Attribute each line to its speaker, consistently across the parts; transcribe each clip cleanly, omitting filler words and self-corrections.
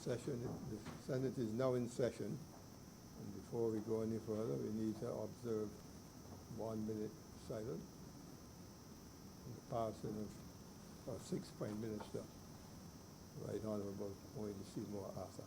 Speaker 1: The Senate is now in session, and before we go any further, we need to observe 1 minute silence in the passing of our sixth Prime Minister, Right Honorable Moise Seymour Arthur.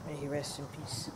Speaker 2: May he rest in peace.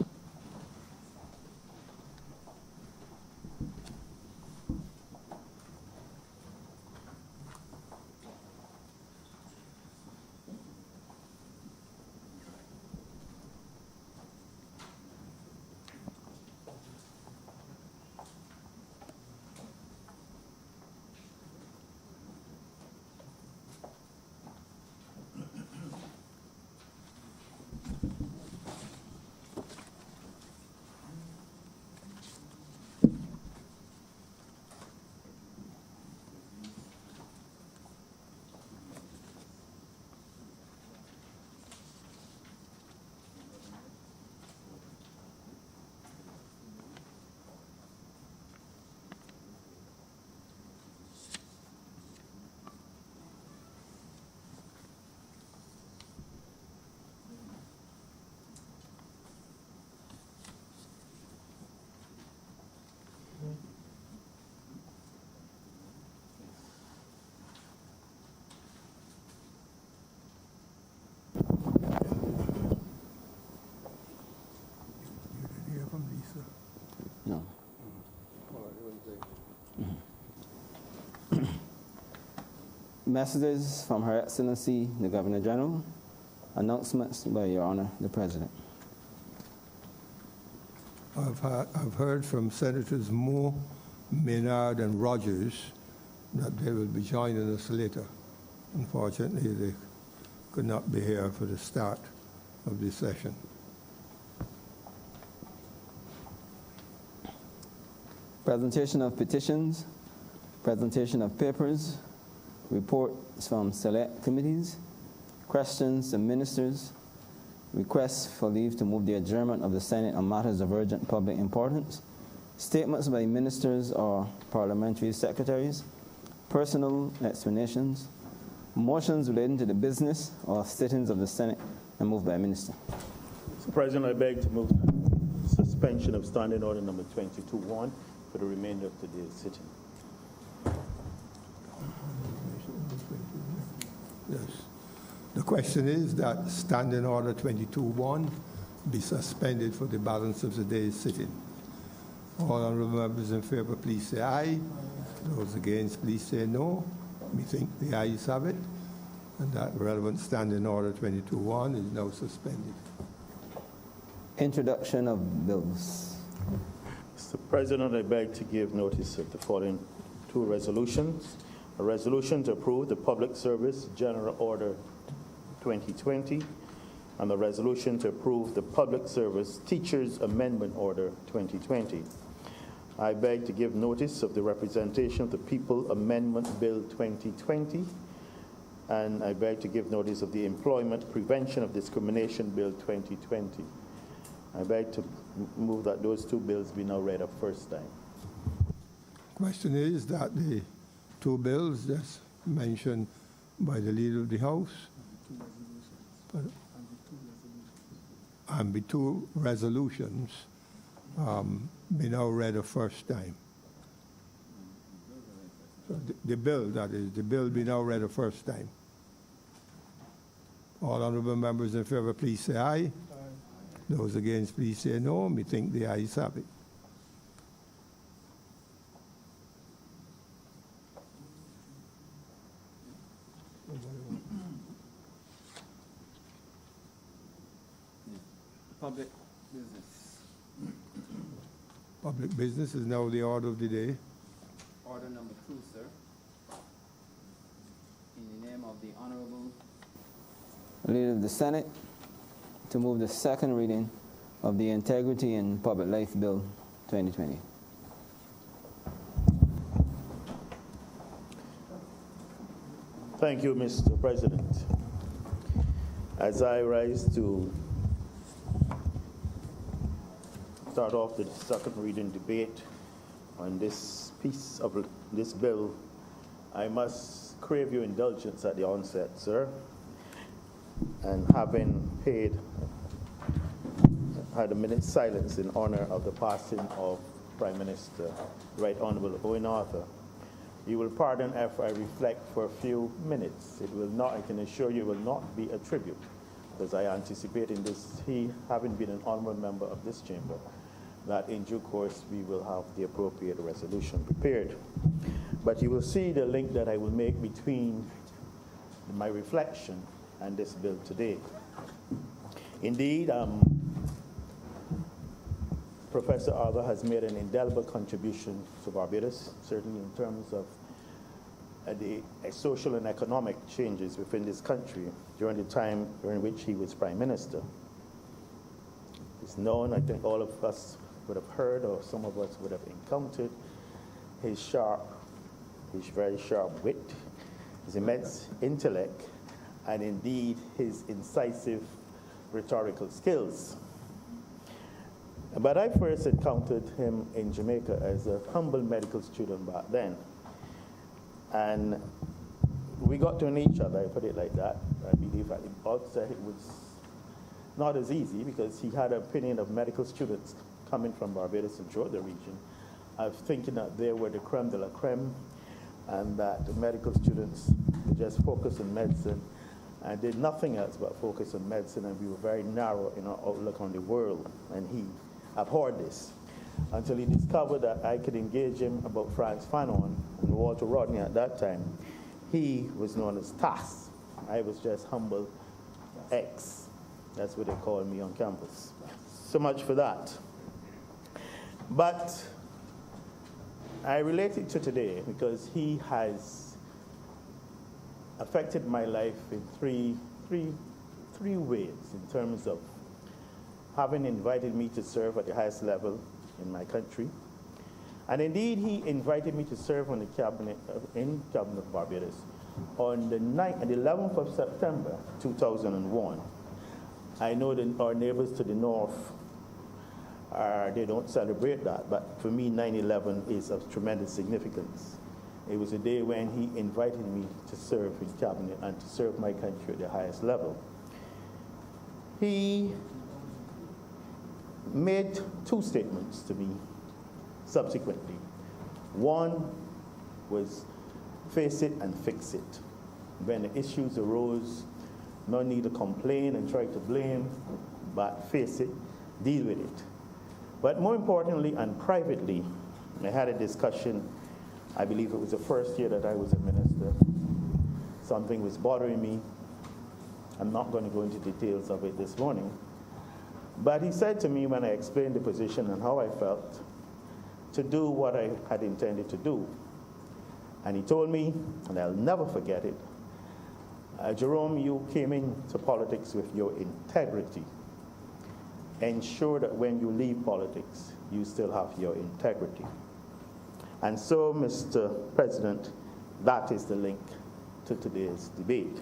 Speaker 3: No. Messages from Her Excellency, the Governor General. Announcements by Your Honor, the President.
Speaker 1: I've heard from Senators Moore, Maynard, and Rogers that they will be joining us later. Unfortunately, they could not be here for the start of this session.
Speaker 3: Presentation of petitions, presentation of papers, reports from select committees, questions to ministers, requests for leave to move the adjournment of the Senate on matters of urgent public importance, statements by ministers or parliamentary secretaries, personal explanations, motions relating to the business or sittings of the Senate, and moved by a minister.
Speaker 4: Mr. President, I beg to move suspension of Standing Order number 22-1 for the remainder of today's sitting.
Speaker 1: Yes. The question is that Standing Order 22-1 be suspended for the balance of the day's sitting. All honorable members in favor, please say aye. Those against, please say no. Methink the ayes have it, and that relevant Standing Order 22-1 is now suspended.
Speaker 3: Introduction of bills.
Speaker 4: Mr. President, I beg to give notice of the following two resolutions. A resolution to approve the Public Service General Order 2020 and a resolution to approve the Public Service Teachers Amendment Order 2020. I beg to give notice of the Representation of the People Amendment Bill 2020, and I beg to give notice of the Employment Prevention of Discrimination Bill 2020. I beg to move that those two bills be now read a first time.
Speaker 1: Question is that the two bills that's mentioned by the Leader of the House and the two resolutions be now read a first time. So the bill, that is, the bill be now read a first time. All honorable members in favor, please say aye. Aye. Those against, please say no. Methink the ayes have it.
Speaker 3: public business.
Speaker 1: Public business is now the order of the day.
Speaker 3: Order number 2, sir. In the name of the Honorable Leader of the Senate, to move the second reading of the Integrity in Public Life Bill 2020.
Speaker 4: Thank you, Mr. President. As I rise to start off the second reading debate on this piece of this bill, I must crave your indulgence at the onset, sir. And having had a minute's silence in honor of the passing of Prime Minister Right Honorable Owen Arthur, you will pardon if I reflect for a few minutes. It will not, I can assure you, will not be a tribute, because I anticipate in this, he having been an honorable member of this chamber, that in due course we will have the appropriate resolution prepared. But you will see the link that I will make between my reflection and this bill today. Indeed, Professor Arthur has made an indelible contribution to Barbados, certainly in terms of the social and economic changes within this country during the time during which he was Prime Minister. It's known, I think all of us would have heard, or some of us would have encountered, his very sharp wit, his immense intellect, and indeed his incisive rhetorical skills. But I first encountered him in Jamaica as a humble medical student back then. And we got to know each other, I put it like that. I believe at the outset it was not as easy, because he had an opinion of medical students coming from Barbados and throughout the region, of thinking that they were the creme de la creme, and that the medical students would just focus on medicine and did nothing else but focus on medicine, and we were very narrow in our outlook on the world, and he abhorred this, until he discovered that I could engage him about Frantz Fanon and Walter Rodney at that time. He was known as TAS. I was just humble X. That's what they called me on campus. So much for that. But I relate it to today because he has affected my life in three ways, in terms of having invited me to serve at the highest level in my country. And indeed, he invited me to serve on the cabinet, in Cabinet of Barbados on the 11th of September, 2001. I know that our neighbors to the north, they don't celebrate that, but for me, 9/11 is of tremendous significance. It was a day when he invited me to serve in cabinet and to serve my country at the highest level. He made two statements to me subsequently. One was face it and fix it. When the issues arose, no need to complain and try to blame, but face it, deal with it. But more importantly and privately, I had a discussion, I believe it was the first year that I was a minister. Something was bothering me. I'm not going to go into details of it this morning. But he said to me when I explained the position and how I felt, to do what I had intended to do. And he told me, and I'll never forget it, Jerome, you came into politics with your integrity. Ensure that when you leave politics, you still have your integrity. And so, Mr. President, that is the link to today's debate.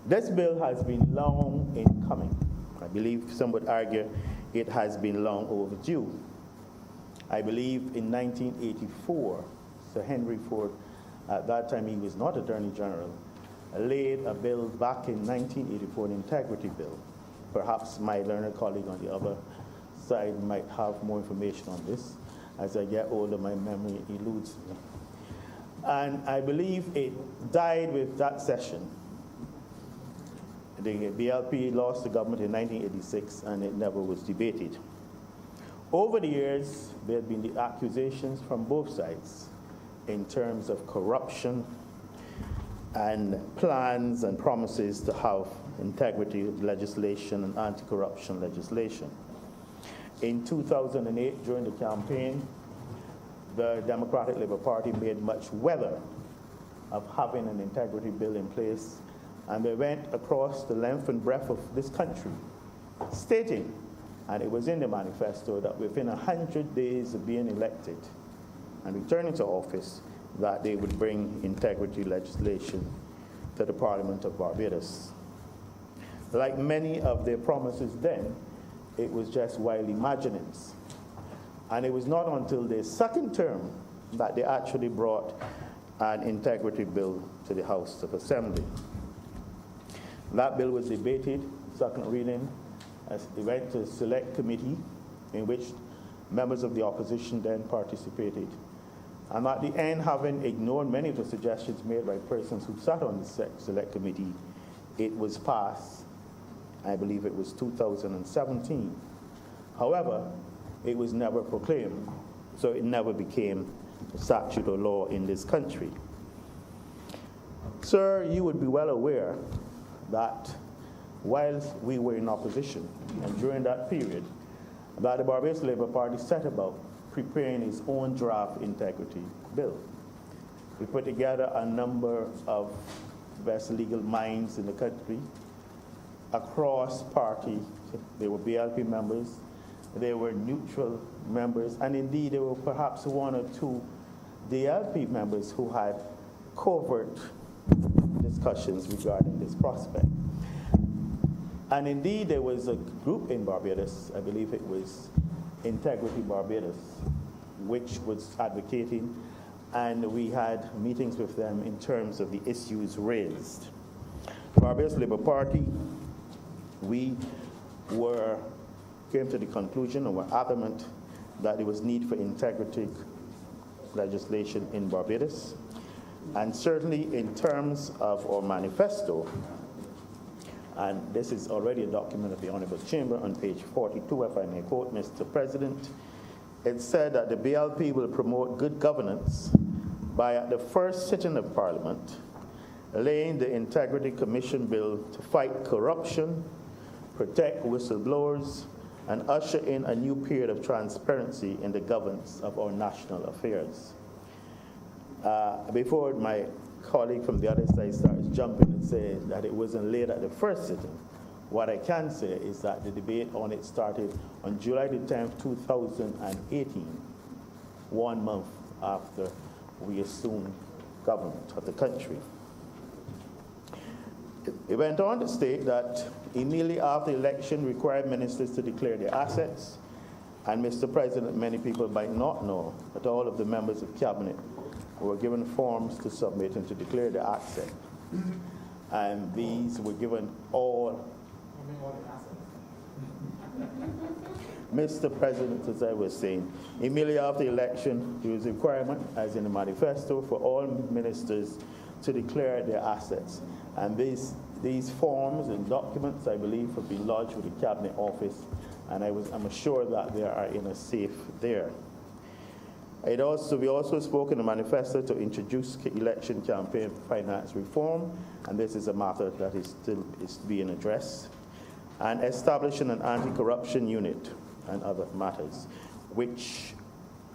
Speaker 4: This bill has been long in coming. I believe some would argue it has been long overdue. I believe in 1984, Sir Henry Ford, at that time he was not Attorney General, laid a bill back in 1984, an integrity bill. Perhaps my learned colleague on the other side might have more information on this. As I get older, my memory eludes me. And I believe it died with that session. The BLP lost the government in 1986, and it never was debated. Over the years, there have been the accusations from both sides in terms of corruption, and plans and promises to have integrity legislation and anti-corruption legislation. In 2008, during the campaign, the Democratic Labour Party made much weather of having an integrity bill in place, and they went across the length and breadth of this country stating, and it was in the manifesto, that within 100 days of being elected and returning to office, that they would bring integrity legislation to the Parliament of Barbados. Like many of their promises then, it was just wild imaginings. And it was not until their second term that they actually brought an integrity bill to the House of Assembly. That bill was debated, second reading, as it went to select committee, in which members of the opposition then participated. And at the end, having ignored many of the suggestions made by persons who sat on the select committee, it was passed. I believe it was 2017. However, it was never proclaimed, so it never became a statute or law in this country. Sir, you would be well aware that whilst we were in opposition, and during that period, that the Barbados Labour Party set about preparing its own draft integrity bill. We put together a number of best legal minds in the country, across party. There were BLP members, there were neutral members, and indeed there were perhaps one or two DLP members who had covert discussions regarding this prospect. And indeed there was a group in Barbados, I believe it was Integrity Barbados, which was advocating, and we had meetings with them in terms of the issues raised. Barbados Labour Party, we came to the conclusion and were adamant that there was need for integrity legislation in Barbados. And certainly in terms of our manifesto, and this is already a document of the Honourable Chamber on page 42, if I may quote, Mr. President, it said that the BLP will promote good governance by, at the first sitting of Parliament, laying the Integrity Commission Bill to fight corruption, protect whistleblowers, and usher in a new period of transparency in the governance of our national affairs. Before my colleague from the other side starts jumping and saying that it wasn't laid at the first sitting, what I can say is that the debate on it started on July the 10th, 2018, 1 month after we assumed government of the country. It went on to state that immediately after the election required ministers to declare their assets, and Mr. President, many people might not know that all of the members of cabinet were given forms to submit and to declare their asset. And these were given all. Mr. President, as I was saying, immediately after the election, there was a requirement, as in the manifesto, for all ministers to declare their assets. And these forms and documents, I believe, have been lodged with the Cabinet Office, and I'm assured that they are in a safe there. We also spoke in the manifesto to introduce election campaign finance reform, and this is a matter that is being addressed, and establishing an anti-corruption unit and other matters, which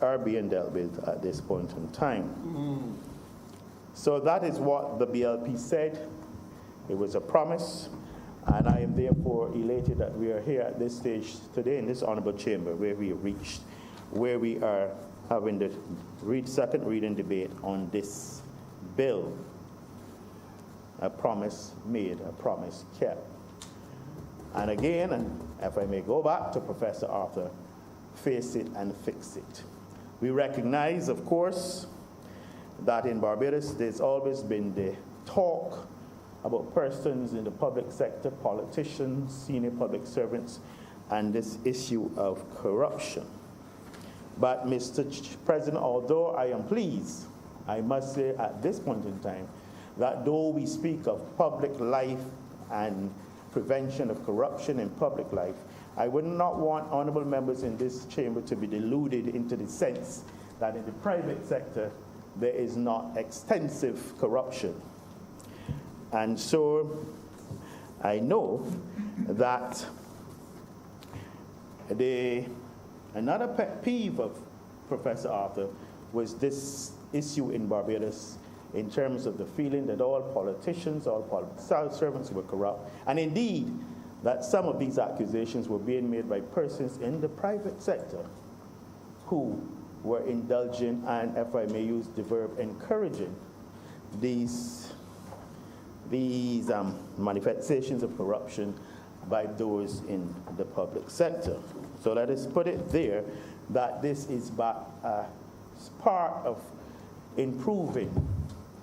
Speaker 4: are being dealt with at this point in time. So that is what the BLP said. It was a promise, and I am therefore elated that we are here at this stage today in this honorable chamber where we have reached, where we are having the second reading debate on this bill. A promise made, a promise kept. And again, and if I may go back to Professor Arthur, face it and fix it. We recognize, of course, that in Barbados there's always been the talk about persons in the public sector, politicians, senior public servants, and this issue of corruption. But Mr. President, although I am pleased, I must say at this point in time, that though we speak of public life and prevention of corruption in public life, I would not want honorable members in this chamber to be deluded into the sense that in the private sector there is not extensive corruption. And so I know that another pet peeve of Professor Arthur was this issue in Barbados in terms of the feeling that all politicians, all public servants were corrupt, and indeed that some of these accusations were being made by persons in the private sector who were indulging and, if I may use the verb, encouraging these manifestations of corruption by those in the public sector. So let us put it there that this is part of improving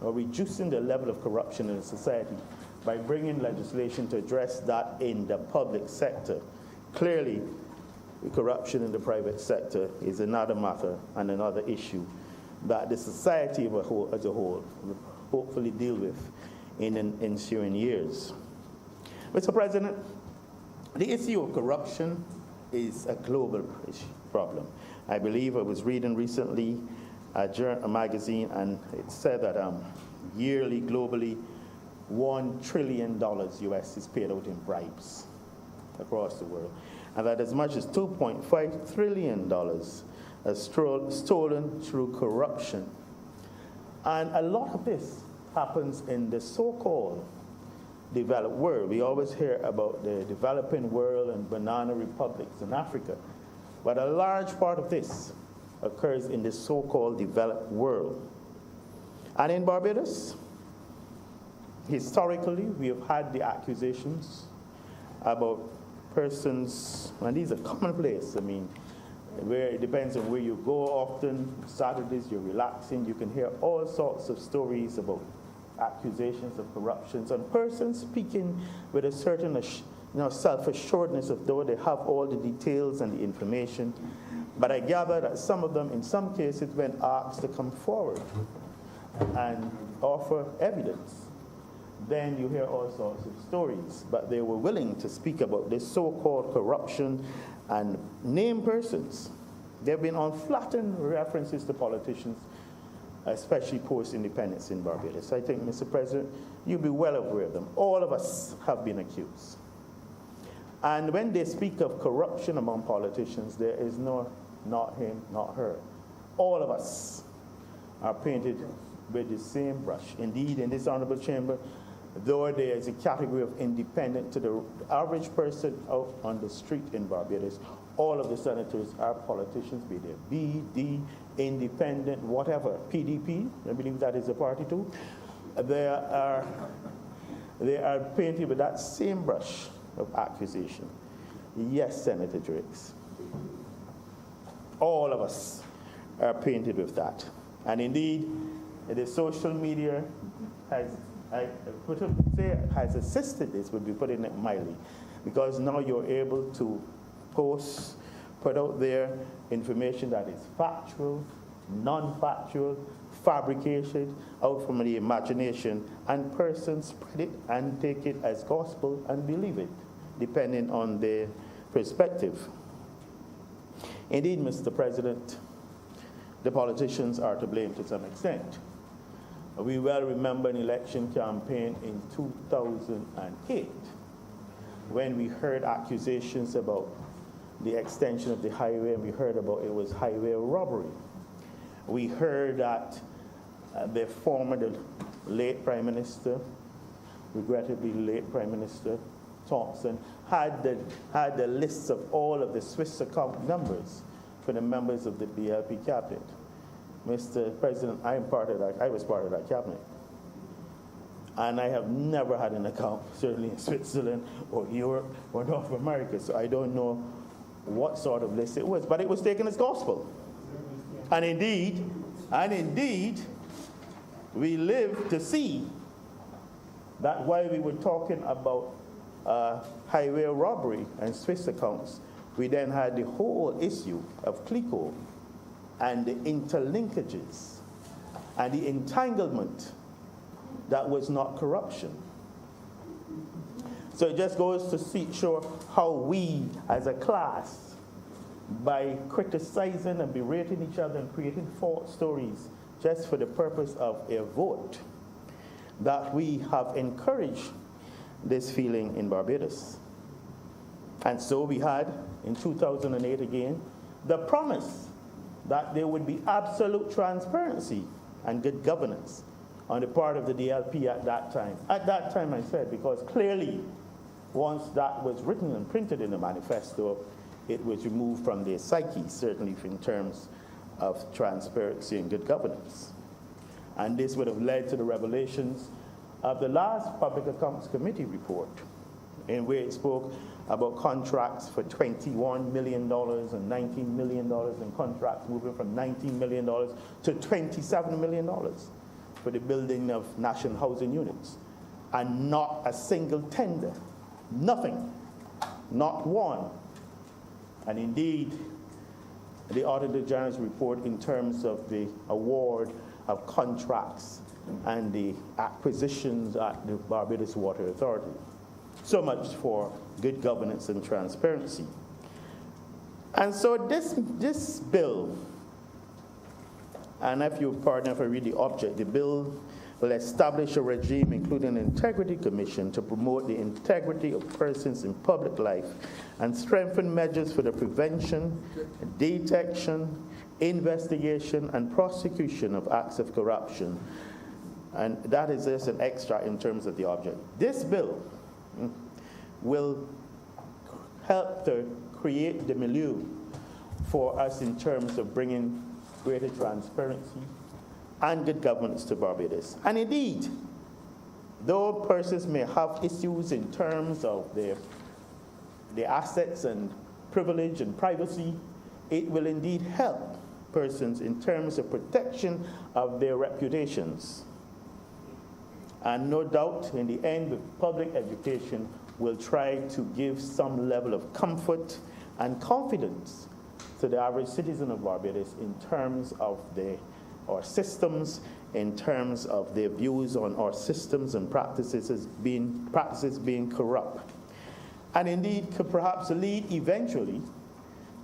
Speaker 4: or reducing the level of corruption in society by bringing legislation to address that in the public sector. Clearly, corruption in the private sector is another matter and another issue that the society as a whole will hopefully deal with in ensuing years. Mr. President, the issue of corruption is a global problem. I believe I was reading recently a magazine, and it said that yearly, globally, $1 trillion US is paid out in bribes across the world, and that as much as $2.5 trillion is stolen through corruption. And a lot of this happens in the so-called developed world. We always hear about the developing world and banana republics in Africa, but a large part of this occurs in the so-called developed world. And in Barbados, historically, we have had the accusations about persons, and these are commonplace. I mean, where it depends on where you go. Often Saturdays you're relaxing, you can hear all sorts of stories about accusations of corruptions and persons speaking with a certain self-assuredness of though they have all the details and the information. But I gather that some of them, in some cases, when asked to come forward and offer evidence, then you hear all sorts of stories. But they were willing to speak about this so-called corruption and name persons. There have been unflattering references to politicians, especially post-independence in Barbados. I think, Mr. President, you'll be well aware of them. All of us have been accused. And when they speak of corruption among politicians, there is no not him, not her. All of us are painted with the same brush. Indeed, in this honorable chamber, though there is a category of independent to the average person out on the street in Barbados, all of the senators are politicians, be they B, D, independent, whatever, PDP, I believe that is a party too. They are painted with that same brush of accusation. Yes, Senator Drakes. All of us are painted with that. And indeed, the social media has assisted this, would be putting it mildly, because now you're able to put out there information that is factual, non-factual, fabricated, out from the imagination, and persons spread it and take it as gospel and believe it, depending on their perspective. Indeed, Mr. President, the politicians are to blame to some extent. We well remember an election campaign in 2008 when we heard accusations about the extension of the highway, and we heard about it was highway robbery. We heard that the late Prime Minister, regrettably late Prime Minister Thompson, had the lists of all of the Swiss account numbers for the members of the BLP cabinet. Mr. President, I was part of that cabinet. And I have never had an account, certainly in Switzerland or Europe or North America, so I don't know what sort of list it was, but it was taken as gospel. And indeed, we live to see that while we were talking about highway robbery and Swiss accounts, we then had the whole issue of CLICO and the interlinkages and the entanglement that was not corruption. So it just goes to show how we as a class, by criticizing and berating each other and creating false stories just for the purpose of a vote, that we have encouraged this feeling in Barbados. And so we had, in 2008 again, the promise that there would be absolute transparency and good governance on the part of the DLP at that time. At that time, I said, because clearly, once that was written and printed in the manifesto, it was removed from their psyche, certainly in terms of transparency and good governance. And this would have led to the revelations of the last Public Accounts Committee report, in where it spoke about contracts for $21 million and $19 million, and contracts moving from $19 million to $27 million for the building of national housing units. And not a single tender, nothing, not one. And indeed, the Auditor General's report in terms of the award of contracts and the acquisitions at the Barbados Water Authority. So much for good governance and transparency. And so this bill, and if you pardon if I read the object, the bill will establish a regime including an integrity commission to promote the integrity of persons in public life and strengthen measures for the prevention, detection, investigation, and prosecution of acts of corruption. And that is just an extra in terms of the object. This bill will help to create the milieu for us in terms of bringing greater transparency and good governance to Barbados. And indeed, though persons may have issues in terms of their assets and privilege and privacy, it will indeed help persons in terms of protection of their reputations. And no doubt, in the end, with public education, will try to give some level of comfort and confidence to the average citizen of Barbados in terms of our systems, in terms of their views on our systems and practices being corrupt. And indeed could perhaps lead eventually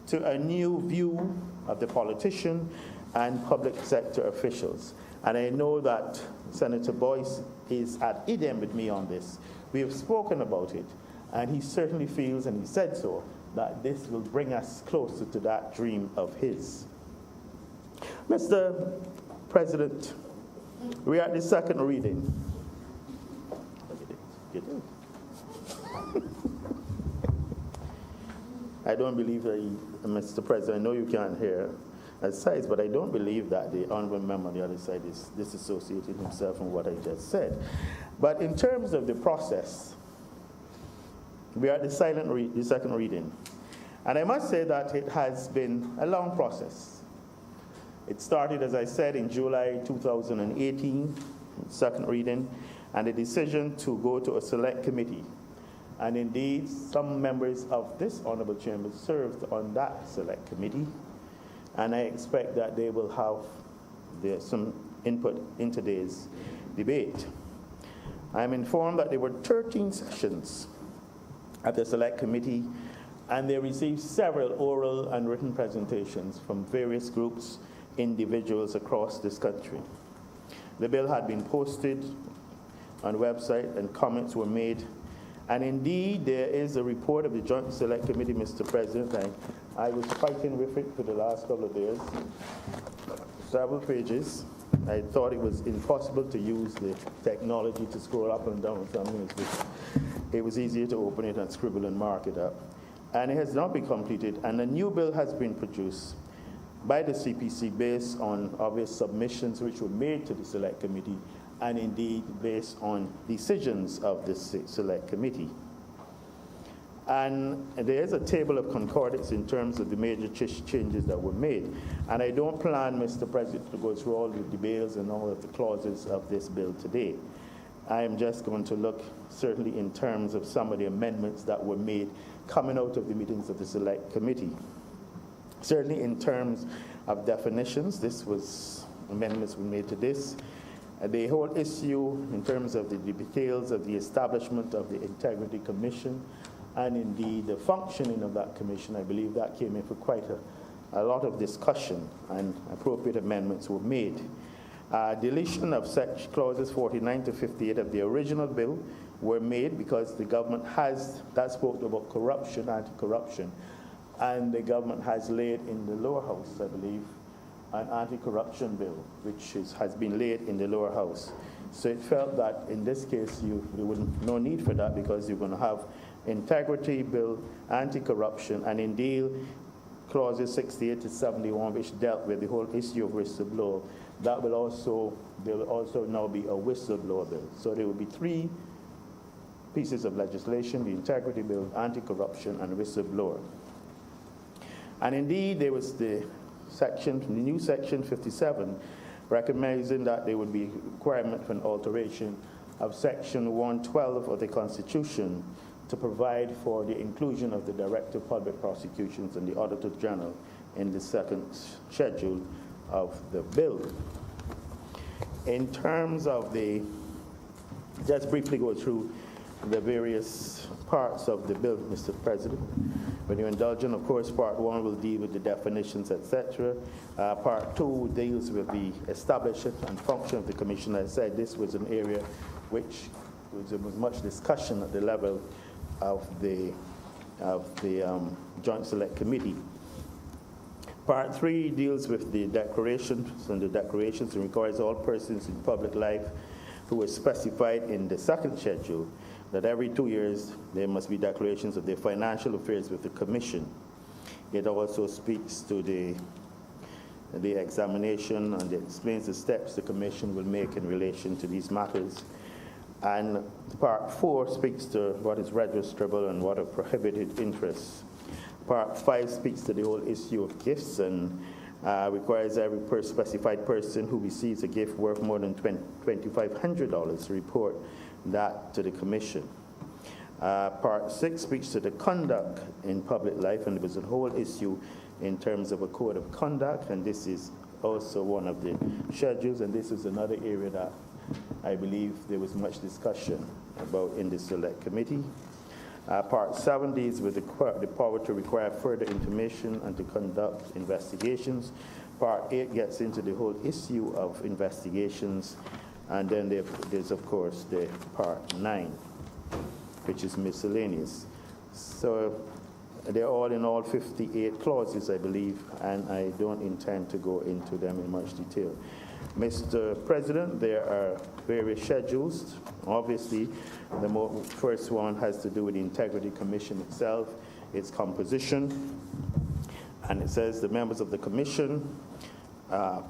Speaker 4: to a new view of the politician and public sector officials. And I know that Senator Boyce is at idem with me on this. We have spoken about it, and he certainly feels, and he said so, that this will bring us closer to that dream of his. Mr. President, we are at the second reading. Get it. I don't believe that Mr. President, I know you can't hear as sides, but I don't believe that the honorable member on the other side is disassociating himself from what I just said. But in terms of the process, we are at the second reading. And I must say that it has been a long process. It started, as I said, in July 2018, second reading, and the decision to go to a select committee. And indeed, some members of this honorable chamber served on that select committee, and I expect that they will have some input in today's debate. I am informed that there were 13 sessions at the select committee, and they received several oral and written presentations from various groups, individuals across this country. The bill had been posted on the website and comments were made. And indeed, there is a report of the Joint Select Committee, Mr. President. I was fighting with it for the last couple of days. Several pages. I thought it was impossible to use the technology to scroll up and down something. It was easier to open it and scribble and mark it up. And it has not been completed. And a new bill has been produced by the CPC based on obvious submissions which were made to the Select Committee, and indeed based on decisions of this select committee. And there is a table of concordance in terms of the major changes that were made. And I don't plan, Mr. President, to go through all the debates and all of the clauses of this bill today. I am just going to look certainly in terms of some of the amendments that were made coming out of the meetings of the select committee. Certainly in terms of definitions, amendments were made to this. The whole issue in terms of the details of the establishment of the Integrity Commission and indeed the functioning of that commission, I believe that came in for quite a lot of discussion, and appropriate amendments were made. Deletion of such clauses 49 to 58 of the original bill were made because the government has, that spoke about corruption, anti-corruption, and the government has laid in the lower house, I believe, an anti-corruption bill, which has been laid in the lower house. So it felt that in this case, there was no need for that because you're going to have integrity bill, anti-corruption, and indeed clauses 68 to 71, which dealt with the whole issue of whistleblower. That will also, there will also now be a whistleblower bill. So there will be three pieces of legislation: the integrity bill, anti-corruption, and whistleblower. And indeed, there was the new section 57, recognizing that there would be requirement for an alteration of section 112 of the Constitution to provide for the inclusion of the Director of Public Prosecutions and the Auditor General in the second schedule of the bill. In terms of the, just briefly go through the various parts of the bill, Mr. President. When you indulge in, of course, part 1 will deal with the definitions, etc. Part 2 deals with the establishment and function of the commission. As I said, this was an area which there was much discussion at the level of the Joint Select Committee. Part 3 deals with the declarations, and the declarations requires all persons in public life who are specified in the second schedule that every 2 years there must be declarations of their financial affairs with the Commission. It also speaks to the examination and it explains the steps the Commission will make in relation to these matters. And Part 4 speaks to what is registrable and what are prohibited interests. Part 5 speaks to the whole issue of gifts and requires every specified person who receives a gift worth more than $2,500 to report that to the Commission. Part 6 speaks to the conduct in public life, and there was a whole issue in terms of a code of conduct, and this is also one of the schedules, and this is another area that I believe there was much discussion about in the Select Committee. Part 7 deals with the power to require further information and to conduct investigations. Part 8 gets into the whole issue of investigations. And then there's, of course, the Part 9, which is miscellaneous. So they're all in all 58 clauses, I believe, and I don't intend to go into them in much detail. Mr. President, there are various schedules. Obviously, the first one has to do with the Integrity Commission itself, its composition. And it says the members of the Commission, a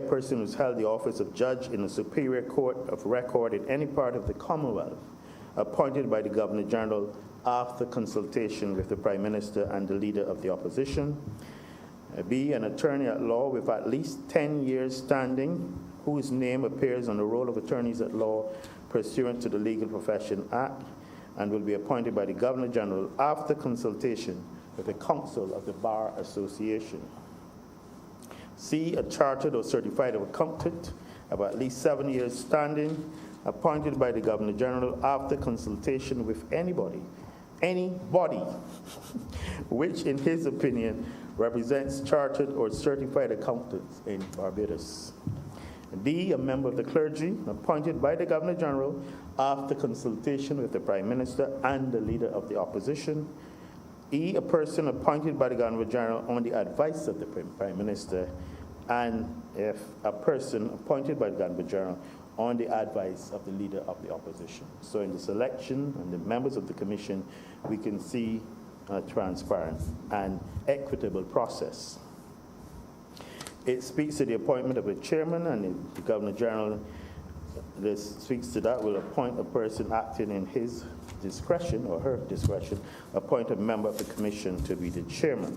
Speaker 4: person who's held the office of judge in a superior court of record in any part of the Commonwealth, appointed by the Governor General after consultation with the Prime Minister and the Leader of the Opposition. B, an attorney at law with at least 10 years standing, whose name appears on the roll of attorneys at law pursuant to the Legal Profession Act, and will be appointed by the Governor General after consultation with the Council of the Bar Association. C, a chartered or certified accountant of at least 7 years standing, appointed by the Governor General after consultation with anybody, which in his opinion represents chartered or certified accountants in Barbados. D, a member of the clergy appointed by the Governor General after consultation with the Prime Minister and the Leader of the Opposition. E, a person appointed by the Governor General on the advice of the Prime Minister, and if a person appointed by the Governor General on the advice of the Leader of the Opposition. So in the selection and the members of the Commission, we can see a transparent and equitable process. It speaks to the appointment of a chairman, and the Governor General speaks to that, will appoint a person acting in his discretion or her discretion, appoint a member of the Commission to be the chairman.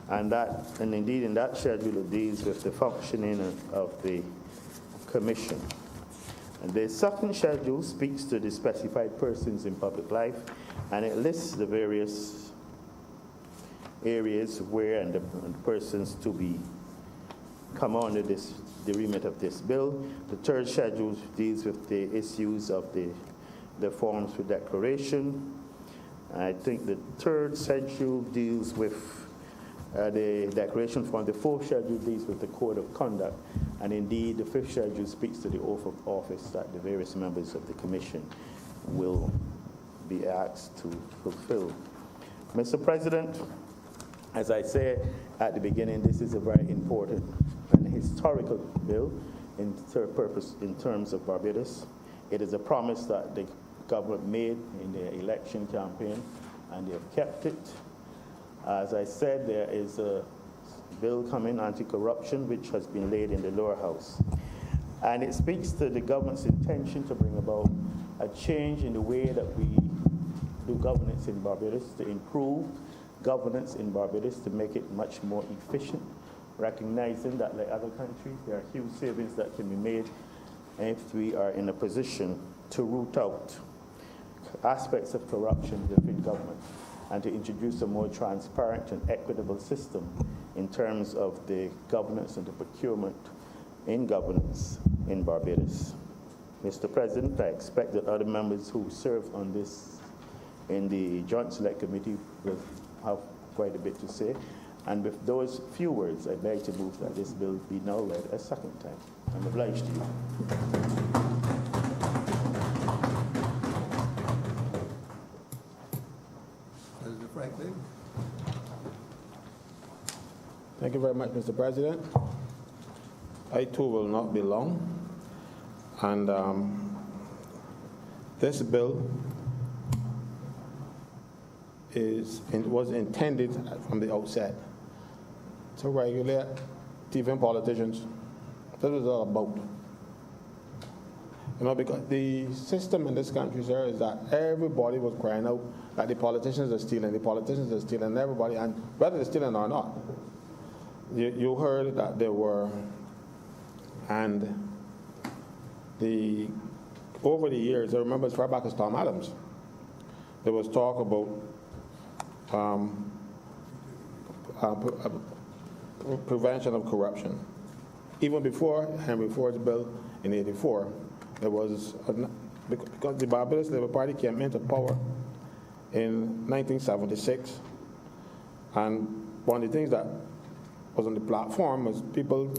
Speaker 4: And indeed in that schedule it deals with the functioning of the Commission. And the second schedule speaks to the specified persons in public life, and it lists the various areas where and the persons to be come under the remit of this bill. The third schedule deals with the issues of the forms for declaration. I think the third schedule deals with the declaration from the 4th schedule deals with the code of conduct, and indeed the 5th schedule speaks to the oath of office that the various members of the commission will be asked to fulfill. Mr. President, as I said at the beginning, this is a very important and historical bill in terms of Barbados. It is a promise that the government made in their election campaign, and they have kept it. As I said, there is a bill coming, anti-corruption, which has been laid in the lower house. And it speaks to the government's intention to bring about a change in the way that we do governance in Barbados, to improve governance in Barbados, to make it much more efficient, recognizing that, like other countries, there are huge savings that can be made if we are in a position to root out aspects of corruption within government, and to introduce a more transparent and equitable system in terms of the governance and the procurement in governance in Barbados. Mr. President, I expect that other members who served on this in the Joint Select Committee will have quite a bit to say. And with those few words, I beg to move that this bill be now read a second time. I'm obliged to you.
Speaker 1: Senator Franklin.
Speaker 5: Thank you very much, Mr. President. I too will not be long. And this bill was intended from the outset to regulate thieving politicians. That's what it's all about. You know, because the system in this country, sir, is that everybody was crying out that the politicians are stealing, everybody, and whether they're stealing or not. You heard that there were, and over the years, I remember as far back as Tom Adams, there was talk about prevention of corruption. Even before Henry Ford's bill in '84, there was, because the Barbados Labour Party came into power in 1976, and one of the things that was on the platform was people,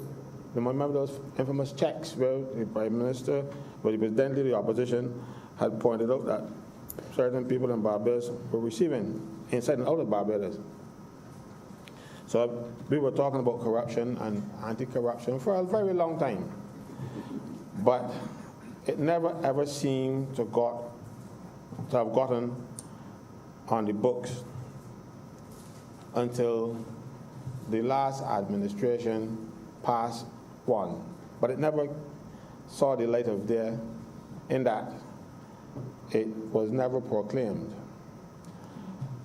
Speaker 5: you remember those infamous checks where the Prime Minister, where he was then leader of the opposition, had pointed out that certain people in Barbados were receiving inside and out of Barbados. So we were talking about corruption and anti-corruption for a very long time. But it never ever seemed to have gotten on the books until the last administration passed one. But it never saw the light of day in that it was never proclaimed.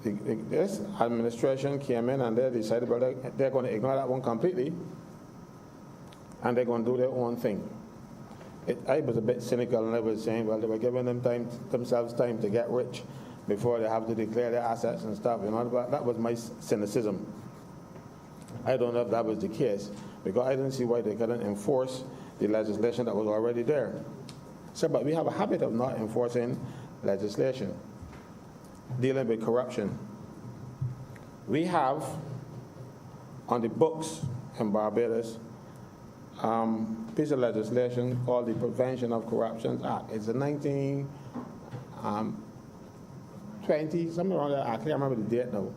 Speaker 5: This administration came in and they decided they're going to ignore that one completely, and they're going to do their own thing. I was a bit cynical, and I was saying, well, they were giving themselves time to get rich before they have to declare their assets and stuff. You know, but that was my cynicism. I don't know if that was the case, because I didn't see why they couldn't enforce the legislation that was already there. So, but we have a habit of not enforcing legislation dealing with corruption. We have on the books in Barbados piece of legislation called the Prevention of Corruption Act. It's a 1920, something around there. I can't remember the date now.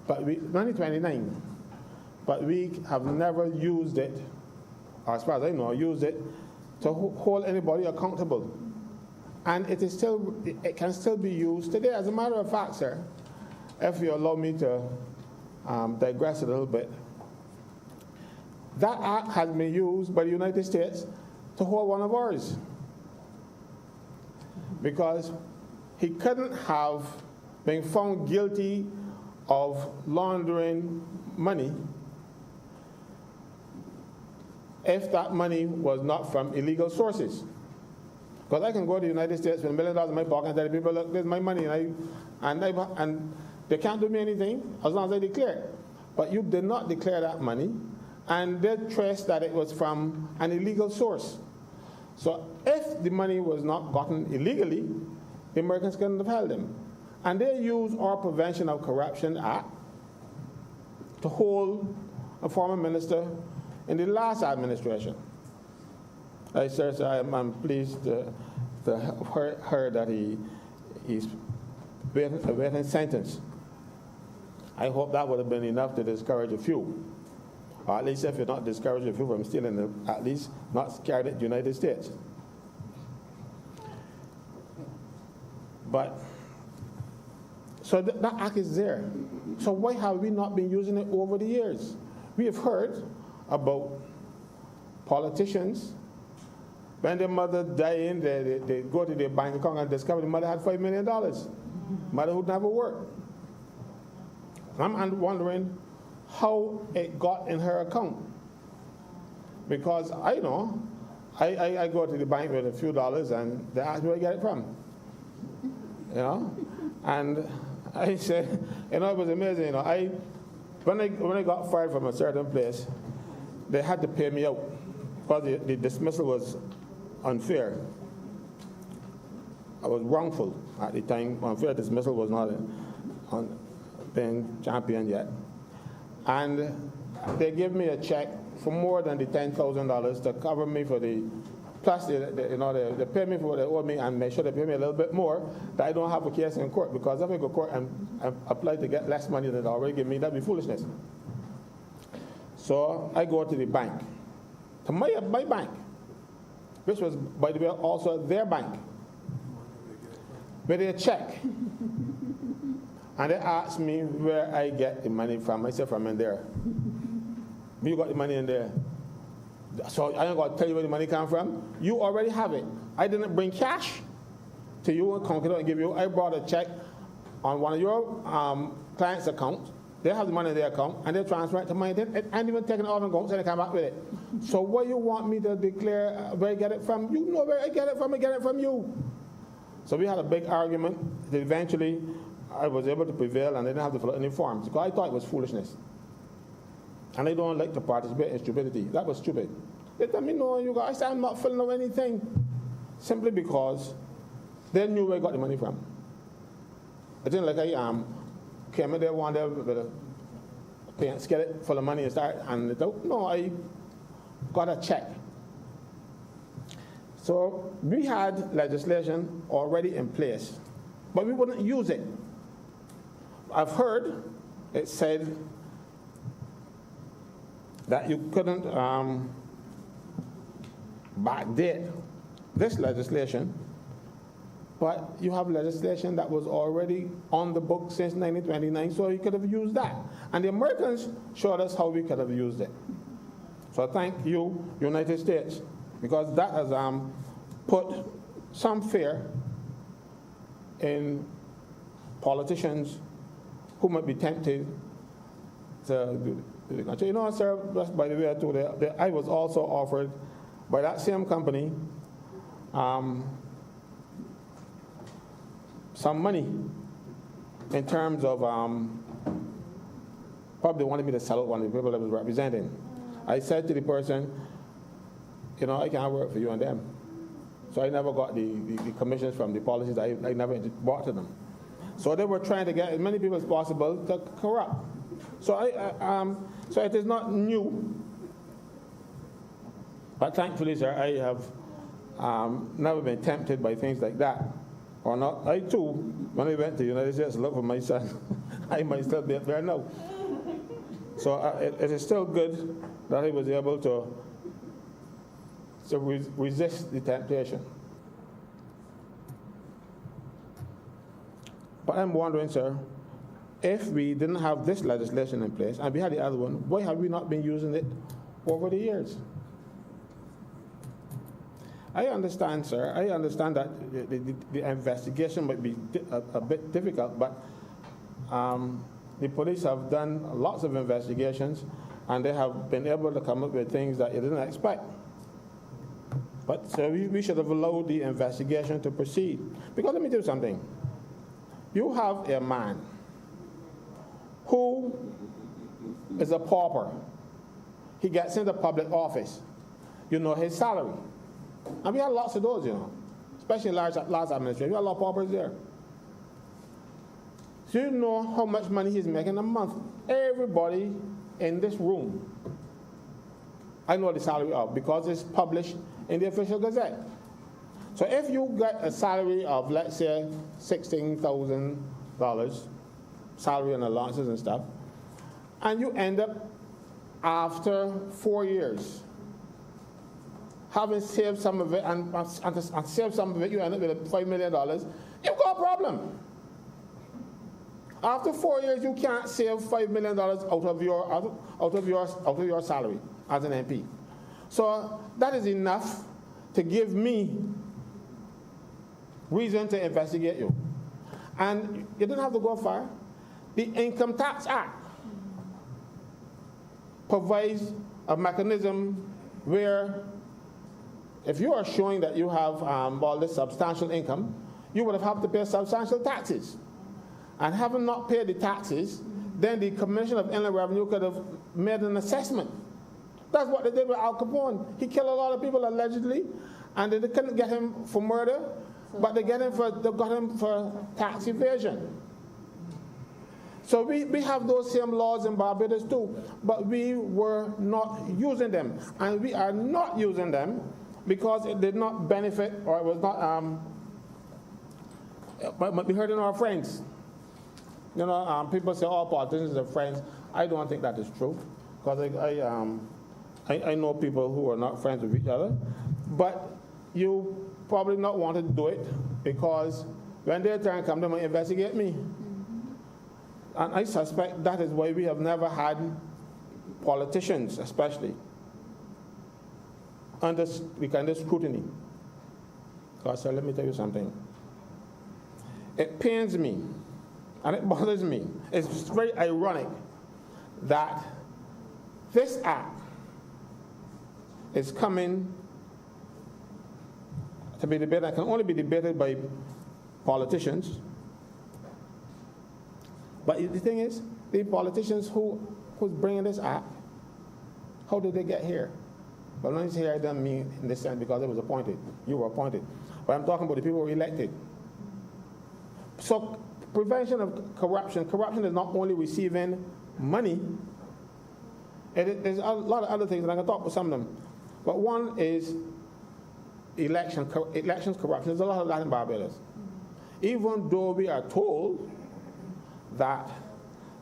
Speaker 5: But 1929. But we have never used it, or as far as I know, used it to hold anybody accountable. And it can still be used today. As a matter of fact, sir, if you allow me to digress a little bit, that act has been used by the United States to hold one of ours. Because he couldn't have been found guilty of laundering money if that money was not from illegal sources. Because I can go to the United States with $1 million in my pocket and tell people, look, there's my money, and they can't do me anything as long as I declare it. But you did not declare that money, and they traced that it was from an illegal source. So if the money was not gotten illegally, the Americans couldn't have held them. And they used our Prevention of Corruption Act to hold a former minister in the last administration. I said, I'm pleased to have heard that he's awaiting sentence. I hope that would have been enough to discourage a few. Or at least if you're not discouraging a few from stealing, at least not carried it to the United States. But, so that act is there. So why have we not been using it over the years? We have heard about politicians, when their mother dying, they go to their bank account and discover the mother had $5 million. Mother who never worked. I'm wondering how it got in her account. Because I know, I go to the bank with a few dollars and they ask me where I get it from. You know? And I said, you know, it was amazing. You know, when I got fired from a certain place, they had to pay me out because the dismissal was unfair. I was wrongful at the time. Unfair dismissal was not been championed yet. And they gave me a check for more than the $10,000 to cover me for the, plus they pay me for what they owe me and make sure they pay me a little bit more that I don't have a case in court, because if I go to court and apply to get less money than they already give me, that'd be foolishness. So I go to the bank, to my bank, which was, by the way, also their bank, with a check. And they asked me where I get the money from. I said, from in there. You got the money in there. So I ain't got to tell you where the money come from. You already have it. I didn't bring cash to you and conquer it and give you. I brought a check on one of your clients' accounts. They have the money in their account, and they transfer it to mine. And even taking it off and go, so they come back with it. So what you want me to declare where I get it from? You know where I get it from. I get it from you. So we had a big argument. Eventually, I was able to prevail, and they didn't have to fill out any forms, because I thought it was foolishness. And I don't like to participate in stupidity. That was stupid. They told me, no, you guys, I said, I'm not filling out anything. Simply because they knew where I got the money from. It didn't like I came in there one day with a paint skillet full of money and start, and they thought, no, I got a check. So we had legislation already in place, but we wouldn't use it. I've heard it said that you couldn't backdate this legislation, but you have legislation that was already on the book since 1929, so you could have used that. And the Americans showed us how we could have used it. So thank you, United States, because that has put some fear in politicians who might be tempted to do the country. You know, sir, just by the way, I was also offered by that same company some money in terms of probably wanted me to sell out one of the people that was representing. I said to the person, you know, I can't work for you and them. So I never got the commissions from the policies. I never brought to them. So they were trying to get as many people as possible to corrupt. So so it is not new. But thankfully, sir, I have never been tempted by things like that. Or not. I too, when I went to the United States to look for my son, I might still be there now. So it is still good that I was able to resist the temptation. But I'm wondering, sir, if we didn't have this legislation in place and we had the other one, why have we not been using it over the years? I understand, sir. I understand that the investigation might be a bit difficult, but the police have done lots of investigations, and they have been able to come up with things that you didn't expect. But so we should have allowed the investigation to proceed. Because let me tell you something. You have a man who is a pauper. He gets into public office. You know his salary. And we had lots of those, you know, especially in last administration. We had a lot of paupers there. So Do you know how much money he's making a month? Everybody in this room, I know the salary of, because it's published in the official gazette. So if you get a salary of, let's say, $16,000, salary and allowances and stuff, and you end up, after 4 years, having saved some of it, and saved some of it, you end up with $5 million, you've got a problem. After 4 years, you can't save $5 million out of your salary as an MP. So that is enough to give me reason to investigate you. And you don't have to go far. The Income Tax Act provides a mechanism where if you are showing that you have all this substantial income, you would have to pay substantial taxes. And having not paid the taxes, then the Commission of Inland Revenue could have made an assessment. That's what they did with Al Capone. He killed a lot of people allegedly, and they couldn't get him for murder, but they got him for tax evasion. So we have those same laws in Barbados too, but we were not using them. And we are not using them because it did not benefit, or it was not, but we heard in our friends. You know, people say all politicians are friends. I don't think that is true, because I know people who are not friends with each other. But you probably not want to do it, because when their turn comes, they might investigate me. And I suspect that is why we have never had politicians, especially, under the kind of scrutiny. Because let me tell you something. It pains me, and it bothers me. It's very ironic that this act is coming to be debated, and can only be debated by politicians. But the thing is, the politicians who's bringing this act, how did they get here? Well, when I say here, I don't mean in this sense because it was appointed. You were appointed. But I'm talking about the people who were elected. So prevention of corruption. Corruption is not only receiving money. There's a lot of other things, and I can talk about some of them. But one is elections corruption. There's a lot of that in Barbados. Even though we are told that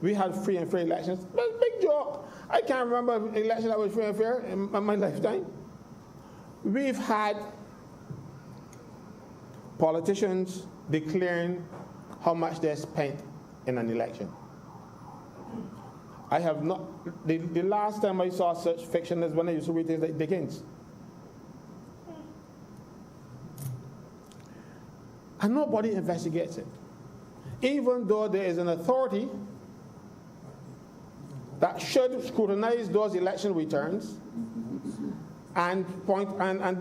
Speaker 5: we had free and fair elections, that's a big joke. I can't remember an election that was free and fair in my lifetime. We've had politicians declaring how much they spent in an election. I have not, the last time I saw such fiction is when I used to read things like Dickens. And nobody investigates it. Even though there is an authority that should scrutinize those election returns and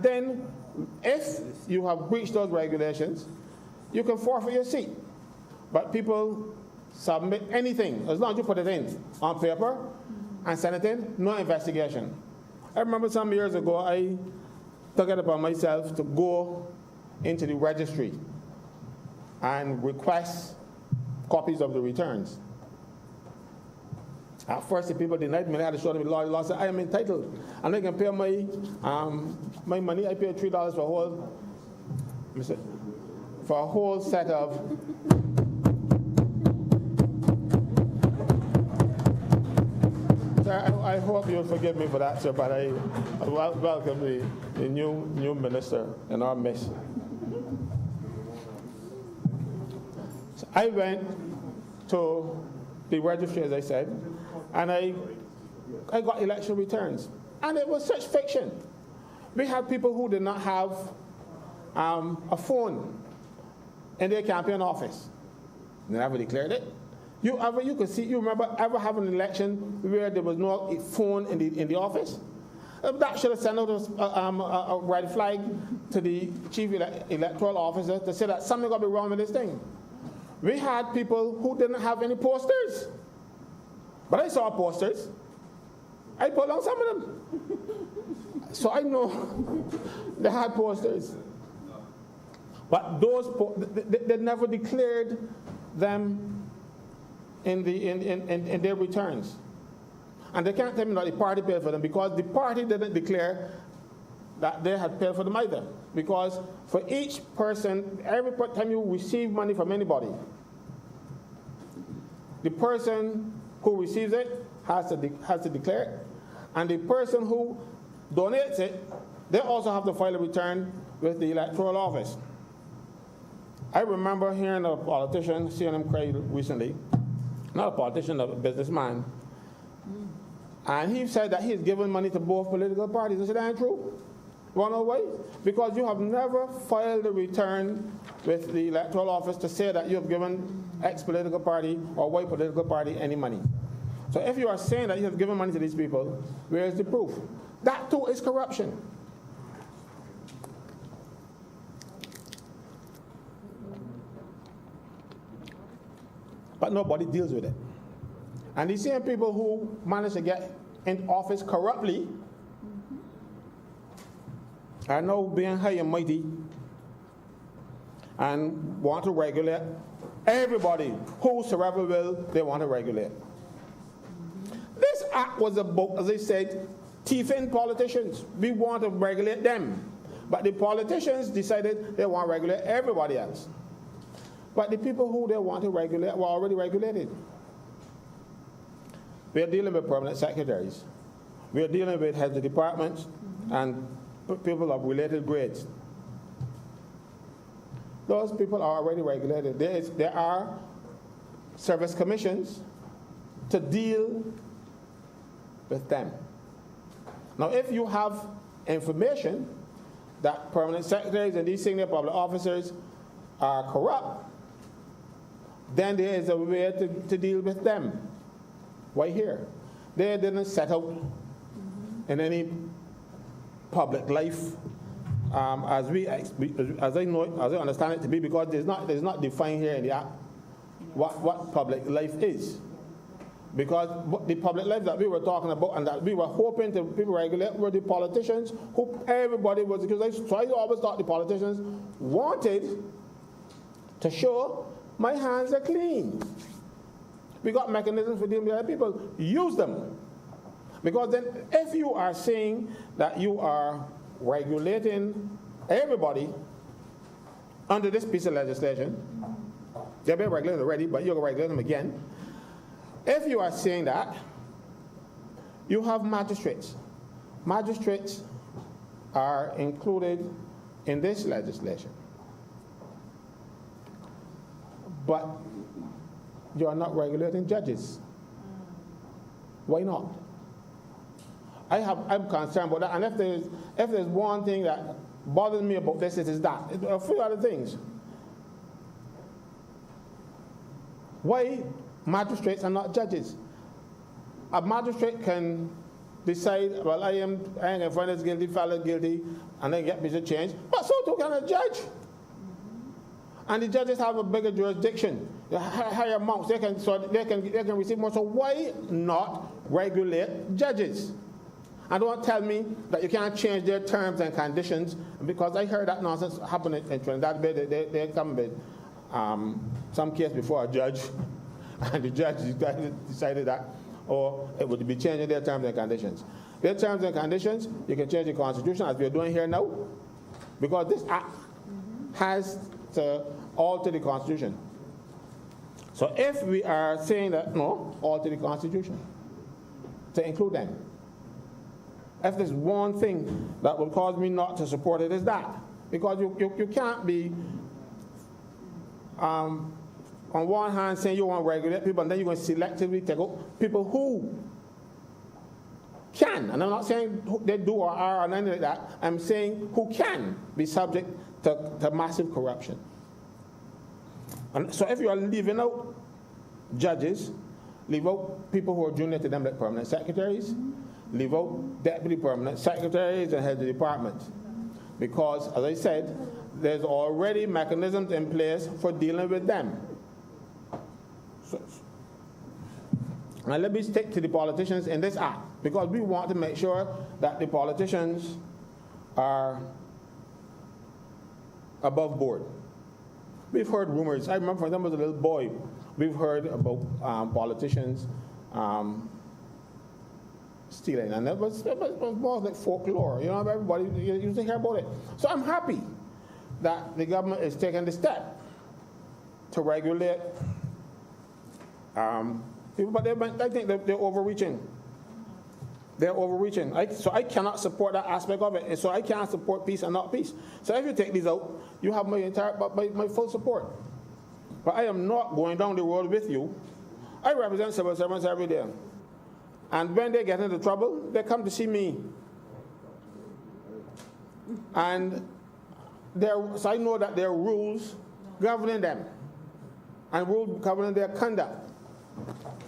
Speaker 5: then if you have breached those regulations, you can forfeit your seat. But people submit anything, as long as you put it in on paper and send it in, no investigation. I remember some years ago, I took it upon myself to go into the registry and request copies of the returns. At first, the people denied me. They had to show them the law. Said, I am entitled. And I can pay my money. I paid $3 for a whole set of I hope you'll forgive me for that, sir, but I welcome the new minister in our midst. So I went to the registry, as I said, and I got election returns. And it was such fiction. We had people who did not have a phone in their campaign office. They never declared it. You remember ever having an election where there was no phone in the office? That should have sent out a red flag to the chief electoral officer to say that something got to be wrong with this thing. We had people who didn't have any posters. But I saw posters. I put on some of them. So I know they had posters. But those, they never declared them in their returns. And they can't tell me that the party paid for them because the party didn't declare that they had paid for them either. Because for each person, every time you receive money from anybody, the person who receives it has to declare it. And the person who donates it, they also have to file a return with the electoral office. I remember hearing a politician, seeing him cry recently, not a politician, a businessman, and he said that he's given money to both political parties. I said, that ain't true. You know why? Because you have never filed a return with the electoral office to say that you have given X political party or Y political party any money. So if you are saying that you have given money to these people, where is the proof? That too is corruption. But nobody deals with it. And these same people who manage to get in office corruptly are now being high and mighty and want to regulate everybody, whosoever will, they want to regulate. This act was about, as I said, thieving politicians. We want to regulate them. But the politicians decided they want to regulate everybody else. But the people who they want to regulate were already regulated. We are dealing with permanent secretaries. We are dealing with heads of departments and people of related grades. Those people are already regulated. There are service commissions to deal with them. Now, if you have information that permanent secretaries and these senior public officers are corrupt, then there is a way to deal with them. Why here? They didn't set out in any public life as I understand it to be, because there's not defined here in the act what public life is. Because the public life that we were talking about and that we were hoping to people regulate were the politicians who everybody was, because I always thought the politicians wanted to show my hands are clean. We got mechanisms for dealing with other people. Use them. Because then if you are saying that you are regulating everybody under this piece of legislation, they've been regulated already, but you're going to regulate them again. If you are saying that, you have magistrates. Magistrates are included in this legislation. But you are not regulating judges. Why not? I'm concerned about that. And if there's one thing that bothers me about this, it is that. A few other things. Why magistrates are not judges? A magistrate can decide, well, I ain't going to find this guilty, fellow guilty, and then get me to change. But so too can a judge. And the judges have a bigger jurisdiction, higher amounts. They can receive more. So why not regulate judges? And don't tell me that you can't change their terms and conditions, because I heard that nonsense happen in Trinidad. They come with some case before a judge, and the judge decided that, or it would be changing their terms and conditions. Their terms and conditions, you can change the Constitution, as we're doing here now, because this act has to alter the Constitution. So if we are saying that, no, alter the Constitution to include them. If there's one thing that will cause me not to support it, is that. Because you can't be, on one hand, saying you want to regulate people, and then you're going to selectively take out people who can. And I'm not saying they do or are or anything like that. I'm saying who can be subject to massive corruption. And so if you are leaving out judges, leave out people who are junior to them like permanent secretaries, leave out deputy permanent secretaries and heads of departments. Because, as I said, there's already mechanisms in place for dealing with them. So, and let me stick to the politicians in this act, because we want to make sure that the politicians are above board. We've heard rumors. I remember, for example, as a little boy, we've heard about politicians stealing, and it was more like folklore. You know, everybody used to hear about it. So I'm happy that the government is taking the step to regulate people, but I think they're overreaching. They're overreaching. So I cannot support that aspect of it, and so I can't support peace and not peace. So if you take these out, you have my full support. But I am not going down the road with you. I represent civil servants every day. And when they get into trouble, they come to see me. And so I know that there are rules governing them and rules governing their conduct.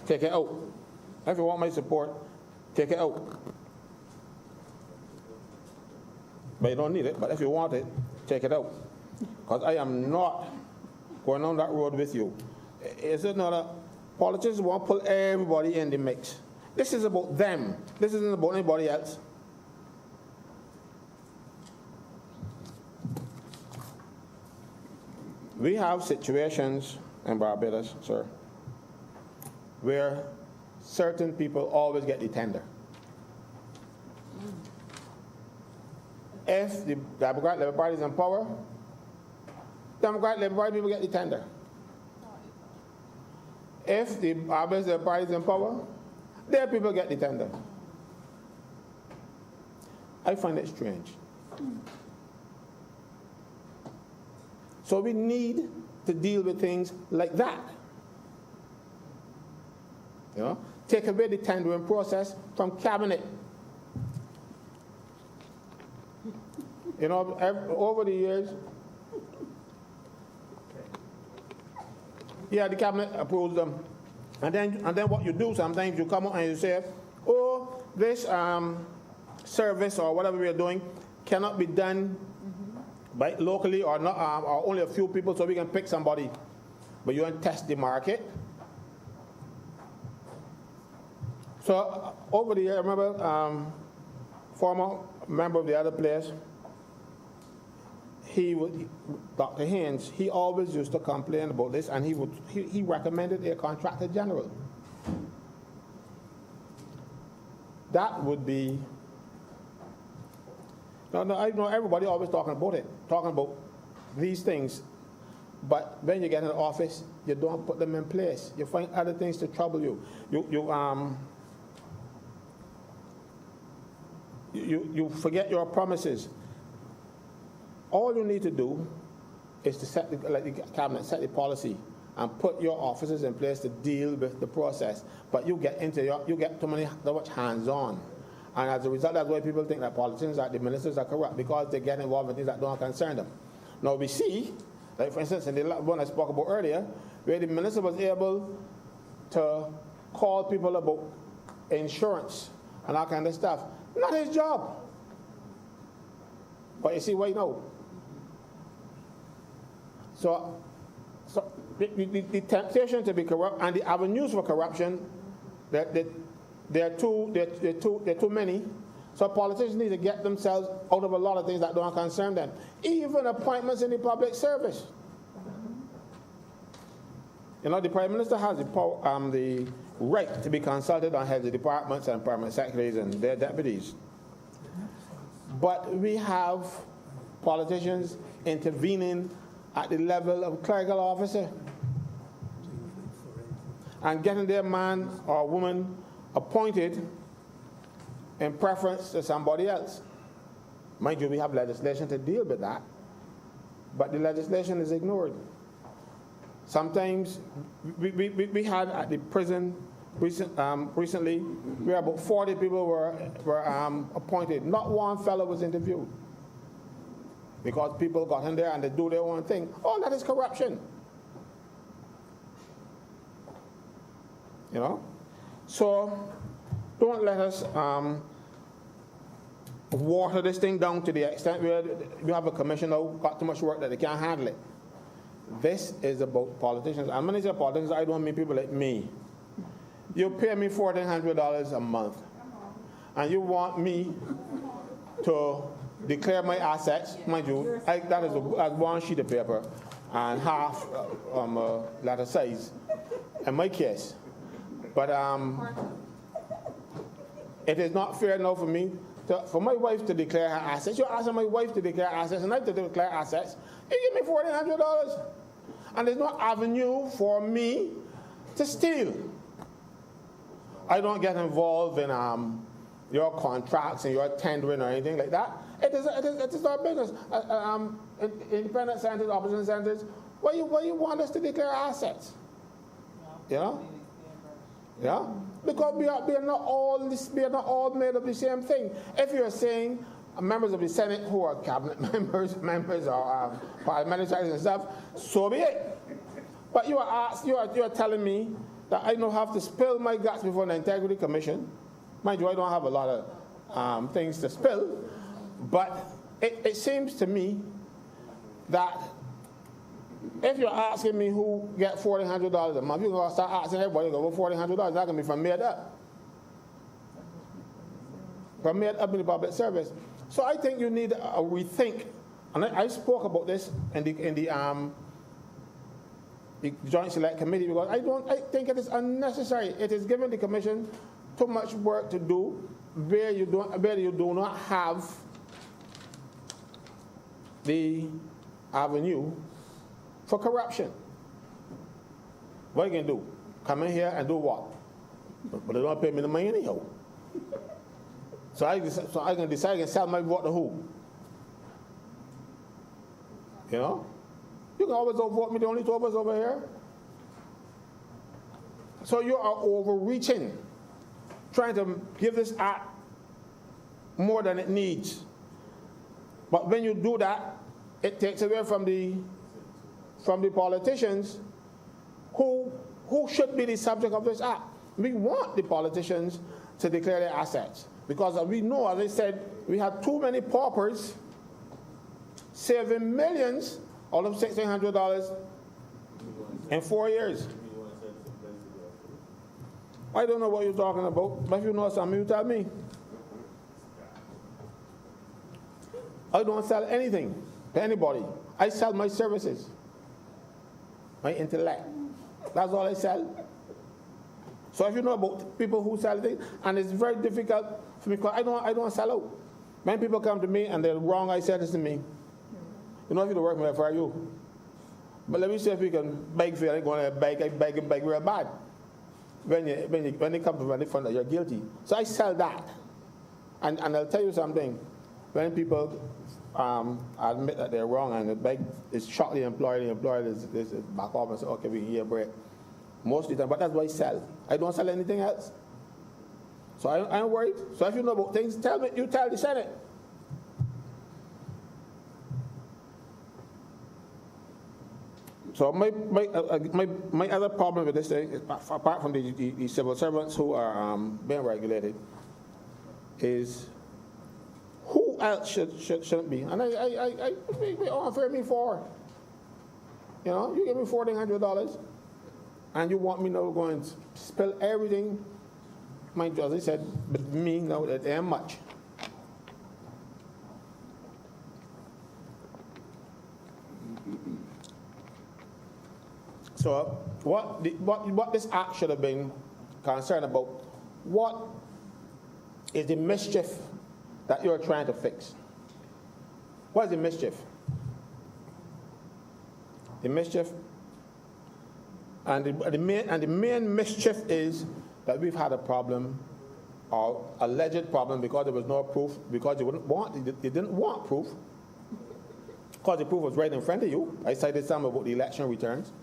Speaker 5: Take it out. If you want my support, take it out. But you don't need it, but if you want it, take it out. Because I am not going on that road with you. Is it not a politicians want to pull everybody in the mix? This is about them. This isn't about anybody else. We have situations in Barbados, sir, where certain people always get the tender. If the Democrat Labour Party is in power, Democrat Labour Party people get the tender. If the Barbados Labour Party is in power, their people get the tender. I find it strange. So we need to deal with things like that. You know, take away the tendering process from cabinet. You know, over the years, yeah, the cabinet approves them. And then what you do, sometimes you come out and you say, oh, this service or whatever we are doing cannot be done by locally or not, or only a few people, so we can pick somebody. But you want to test the market. So over the year, I remember former member of the other place, Dr. Haynes, he always used to complain about this, and he recommended a contractor general. That would be, I know everybody always talking about these things, but when you get in the office, you don't put them in place. You find other things to trouble you. You forget your promises. All you need to do is to set the cabinet set the policy and put your officers in place to deal with the process. But you get too much hands-on, and as a result, that's why people think that politicians, that the ministers are corrupt, because they get involved in things that don't concern them. Now we see, like for instance, in the one I spoke about earlier, where the minister was able to call people about insurance and that kind of stuff. Not his job. But you see why now? So the temptation to be corrupt and the avenues for corruption, they're too many. So politicians need to get themselves out of a lot of things that don't concern them. Even appointments in the public service. You know, the Prime Minister has the right to be consulted on heads of departments and permanent secretaries and their deputies. But we have politicians intervening at the level of clerical officer and getting their man or woman appointed in preference to somebody else. Mind you, we have legislation to deal with that, but the legislation is ignored. Sometimes we had at the prison recently, where about 40 people were appointed. Not one fellow was interviewed, because people got in there and they do their own thing. All that is corruption. You know? So don't let us water this thing down to the extent where you have a commission now got too much work that they can't handle it. This is about politicians. And when I say politicians, I don't mean people like me. You pay me $1,400 a month, and you want me to declare my assets, mind you, that is one sheet of paper, and half letter size in my case. But it is not fair enough for me, for my wife to declare her assets. You're asking my wife to declare assets and I to declare assets. You give me $1,400. And there's no avenue for me to steal. I don't get involved in your contracts and your tendering or anything like that. It is not business. Independent centers, opposition centers, why you want us to declare assets? You know? Yeah? Because we are not all made of the same thing. If you're saying members of the Senate who are cabinet members or parliamentarians and stuff, so be it. But you are telling me that I don't have to spill my guts before the Integrity Commission. Mind you, I don't have a lot of things to spill, but it seems to me that if you're asking me who get $1,400 a month, you're going to start asking everybody, go, $1,400, that's going to be from made up. From made up in the public service. So I think you need a rethink, and I spoke about this in the Joint Select Committee, because I think it is unnecessary. It is giving the Commission too much work to do where you do not have the avenue for corruption. What are you going to do? Come in here and do what? But they don't pay me the money anyhow. So I can decide I can sell my vote to who? You know? You can always vote me, the only two of us over here. So you are overreaching, trying to give this act more than it needs. But when you do that, it takes away from the politicians who should be the subject of this act. We want the politicians to declare their assets, because we know, as I said, we have too many paupers saving millions out of $1,600 in 4 years. I don't know what you're talking about, but if you know something, you tell me. I don't sell anything to anybody. I sell my services, my intellect. That's all I sell. So if you know about people who sell things, and it's very difficult for me, because I don't sell out. Many people come to me and they're wrong, I said this to me. You know, if you don't work me for you. But let me see if we can beg for you. I'm going to beg real bad. When they come to run in front of you, you're guilty. So I sell that. And I'll tell you something. When people admit that they're wrong and it's shock the employer is back off and say, okay, we can hear a break. Most of the time, but that's why I sell. I don't sell anything else. So I'm worried. So if you know about things, tell me. You tell the Senate. So my other problem with this thing, is, apart from the civil servants who are being regulated, is who else shouldn't be? And I offer me for, you know, you give me $1,400, and you want me now going to spill everything. Mind you, as I said, but me, no, it ain't much. So what this act should have been concerned about, what is the mischief that you're trying to fix? What is the mischief? The mischief, and the main mischief is that we've had a problem, or alleged problem, because there was no proof, because you didn't want proof, because the proof was right in front of you. I cited some about the election returns.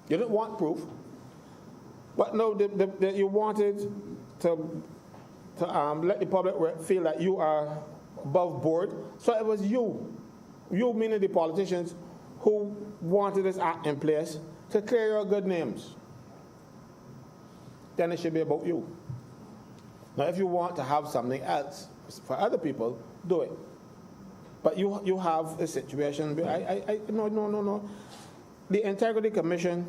Speaker 5: You didn't want proof, but no, you wanted to let the public feel that you are above board. So it was you meaning the politicians, who wanted this act in place to clear your good names. Then it should be about you. Now, if you want to have something else for other people, do it. But you have a situation. No. The Integrity Commission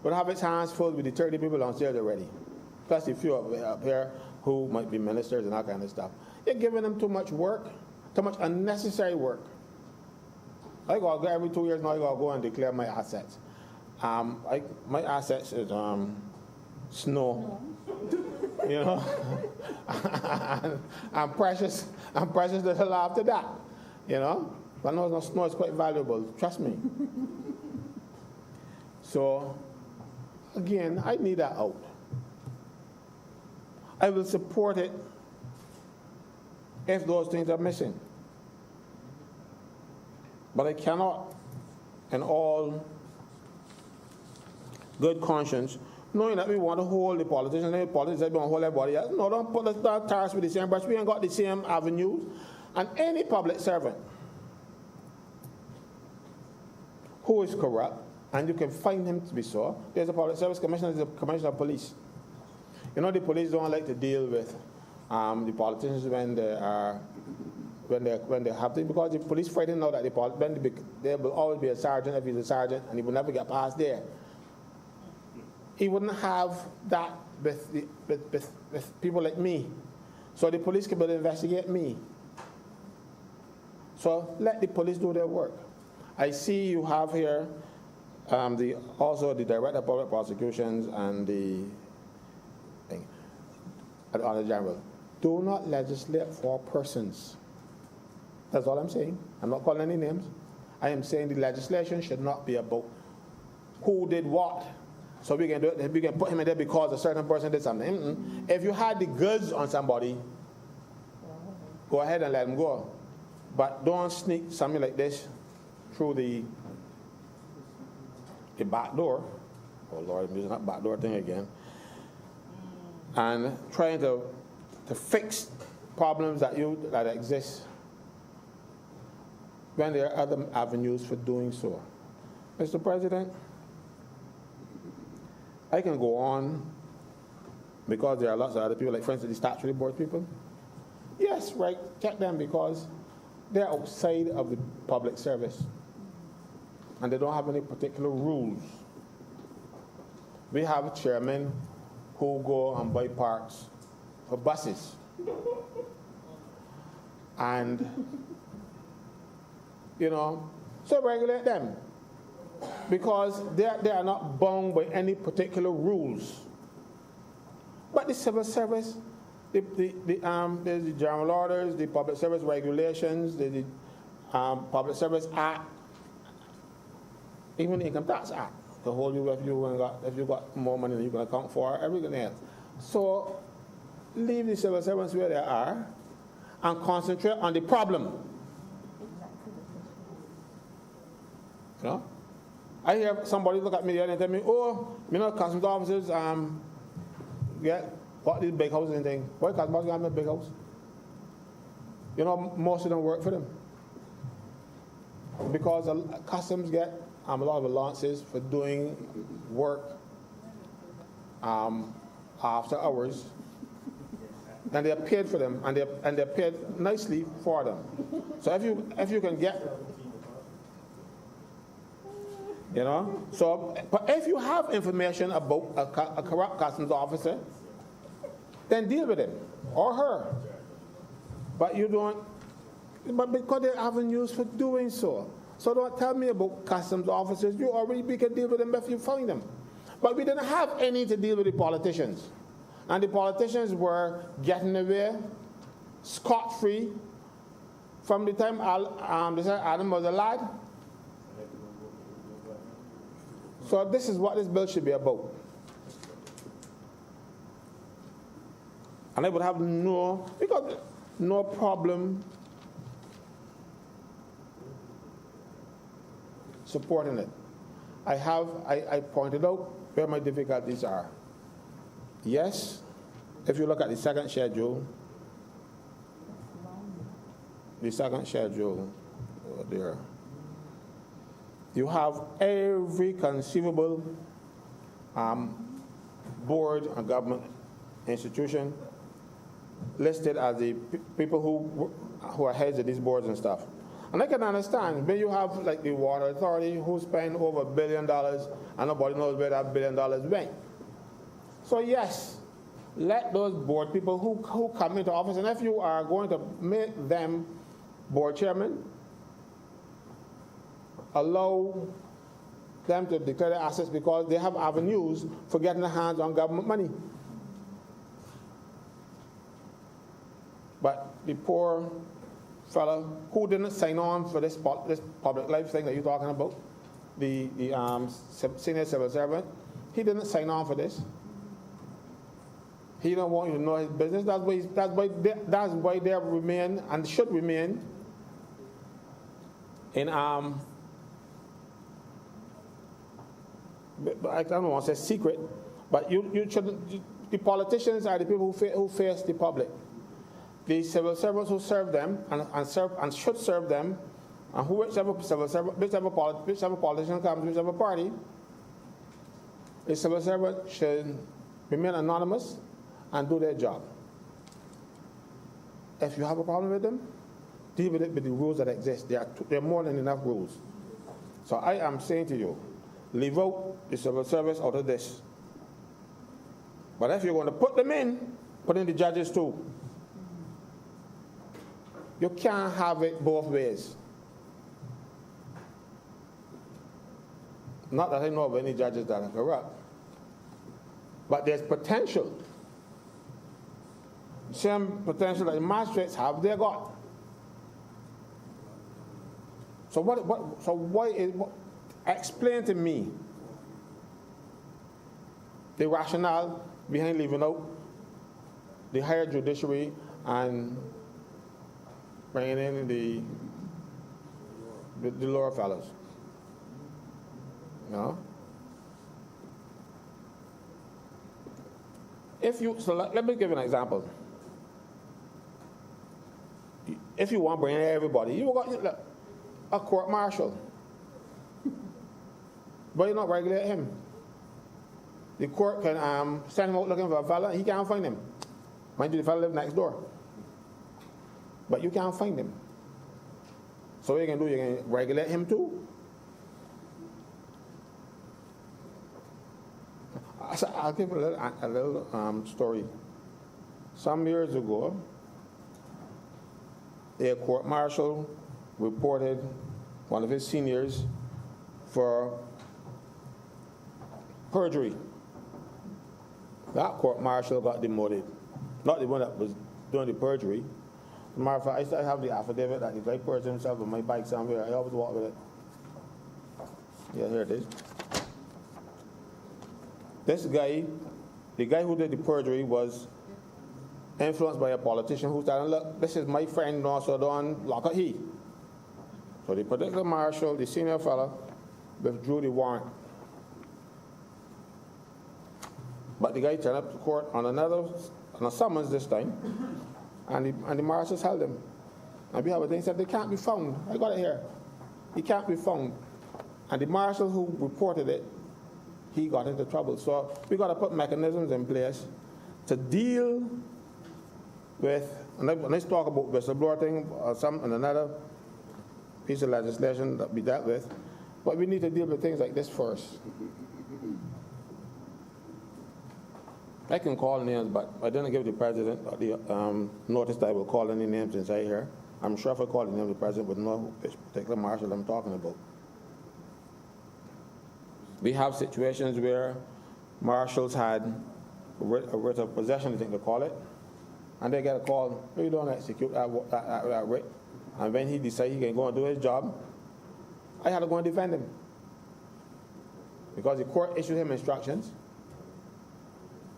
Speaker 5: will have its hands full with the 30 people on stage already, plus a few up here who might be ministers and that kind of stuff. You're giving them too much work, too much unnecessary work. I gotta go every 2 years now. I gotta go and declare my assets. My assets is snow. You know, I'm precious little after that. You know, but no, snow is quite valuable. Trust me. So, again, I need that out. I will support it if those things are missing. But I cannot, in all good conscience, knowing that we want to hold the politicians, we want to hold everybody else. No, don't put us down tires with the same brush. We ain't got the same avenues. And any public servant who is corrupt, and you can find him to be so, there's a public service commissioner, there's a commissioner of police. You know, the police don't like to deal with the politicians when they have to, because the police frightened know that there will always be a sergeant if he's a sergeant, and he will never get past there. He wouldn't have that with people like me. So the police can investigate me. So let the police do their work. I see you have here also the Director of Public Prosecutions and the Attorney General. Do not legislate for persons. That's all I'm saying. I'm not calling any names. I am saying the legislation should not be about who did what. So we can do it. We can put him in there because a certain person did something. If you had the goods on somebody, go ahead and let him go. But don't sneak something like this through the back door. Oh Lord, I'm using that back door thing again. And trying to fix problems that exist when there are other avenues for doing so. Mr. President, I can go on because there are lots of other people, like for instance the statutory board people. Yes, right, check them because they're outside of the public service and they don't have any particular rules. We have chairmen who go and buy parks for buses. And, you know, so regulate them because they are not bound by any particular rules. But the civil service, there's the general orders, the public service regulations, the Public Service Act, even the Income Tax Act, to hold you if you got more money than you can account for, everything else. So leave the civil servants where they are and concentrate on the problem. You know? I hear somebody look at me and tell me, oh, you know, customs officers got these big houses and things. Why customs officers got a big house? You know, most of them work for them. Because customs get a lot of allowances for doing work after hours, and they're paid for them, and they're paid nicely for them. So if you can get, you know, so but if you have information about a corrupt customs officer, then deal with him or her. But you don't. But because there are avenues for doing so. So don't tell me about customs officers. We can deal with them if you find them. But we didn't have any to deal with the politicians. And the politicians were getting away scot-free from the time Adam was a lad. So this is what this bill should be about. And I would have no problem supporting it. I pointed out where my difficulties are. Yes, if you look at the second schedule there, you have every conceivable board and government institution listed as the people who are heads of these boards and stuff. And I can understand when you have like the Water Authority who spend over $1 billion and nobody knows where that $1 billion went. So yes, let those board people who come into office, and if you are going to make them board chairman, allow them to declare their assets because they have avenues for getting their hands on government money. But the poor fellow who didn't sign on for this public life thing that you're talking about, the senior civil servant, he didn't sign on for this. He don't want you to know his business. That's why they remain and should remain in I don't want to say secret, but you shouldn't. The politicians are the people who face the public. The civil servants who serve them and should serve them, and whichever politician comes, whichever party, the civil servant should remain anonymous and do their job. If you have a problem with them, deal with it with the rules that exist. There are more than enough rules. So I am saying to you, leave out the civil service out of this. But if you're going to put them in, put in the judges too. You can't have it both ways. Not that I know of any judges that are corrupt, but there's potential. Same potential that the magistrates have, they got. Explain to me the rationale behind leaving out the higher judiciary and bringing in the lower fellows. You know? Let me give you an example. If you want to bring in everybody, you got a court martial, but you not regulate him. The court can send him out looking for a fella, he can't find him. Mind you, the fella lives next door, but you can't find him. So what you can do, you can regulate him too. I'll give a little story. Some years ago, a court martial reported one of his seniors for perjury. That court martial got demoted. Not the one that was doing the perjury. As a matter of fact, I still have the affidavit that the guy perjured himself on my bike somewhere. I always walk with it. Yeah, here it is. This guy, the guy who did the perjury, was influenced by a politician who said, look, this is my friend, so don't lock up he. So the particular marshal, the senior fellow, withdrew the warrant. But the guy turned up to court on a summons this time, and the marshals held him. And we have a thing said, they can't be found. I got it here. He can't be found. And the marshal who reported it, he got into trouble. So we got to put mechanisms in place to deal with, and let's talk about whistleblower thing and another piece of legislation that we dealt with, but we need to deal with things like this first. I can call names, but I didn't give the president the notice that I will call any names inside here. I'm sure if I call the name of the president would know which particular marshal I'm talking about. We have situations where marshals had a writ of possession, I think they call it, and they get a call, you don't execute that writ. And when he decides he can go and do his job, I had to go and defend him. Because the court issued him instructions,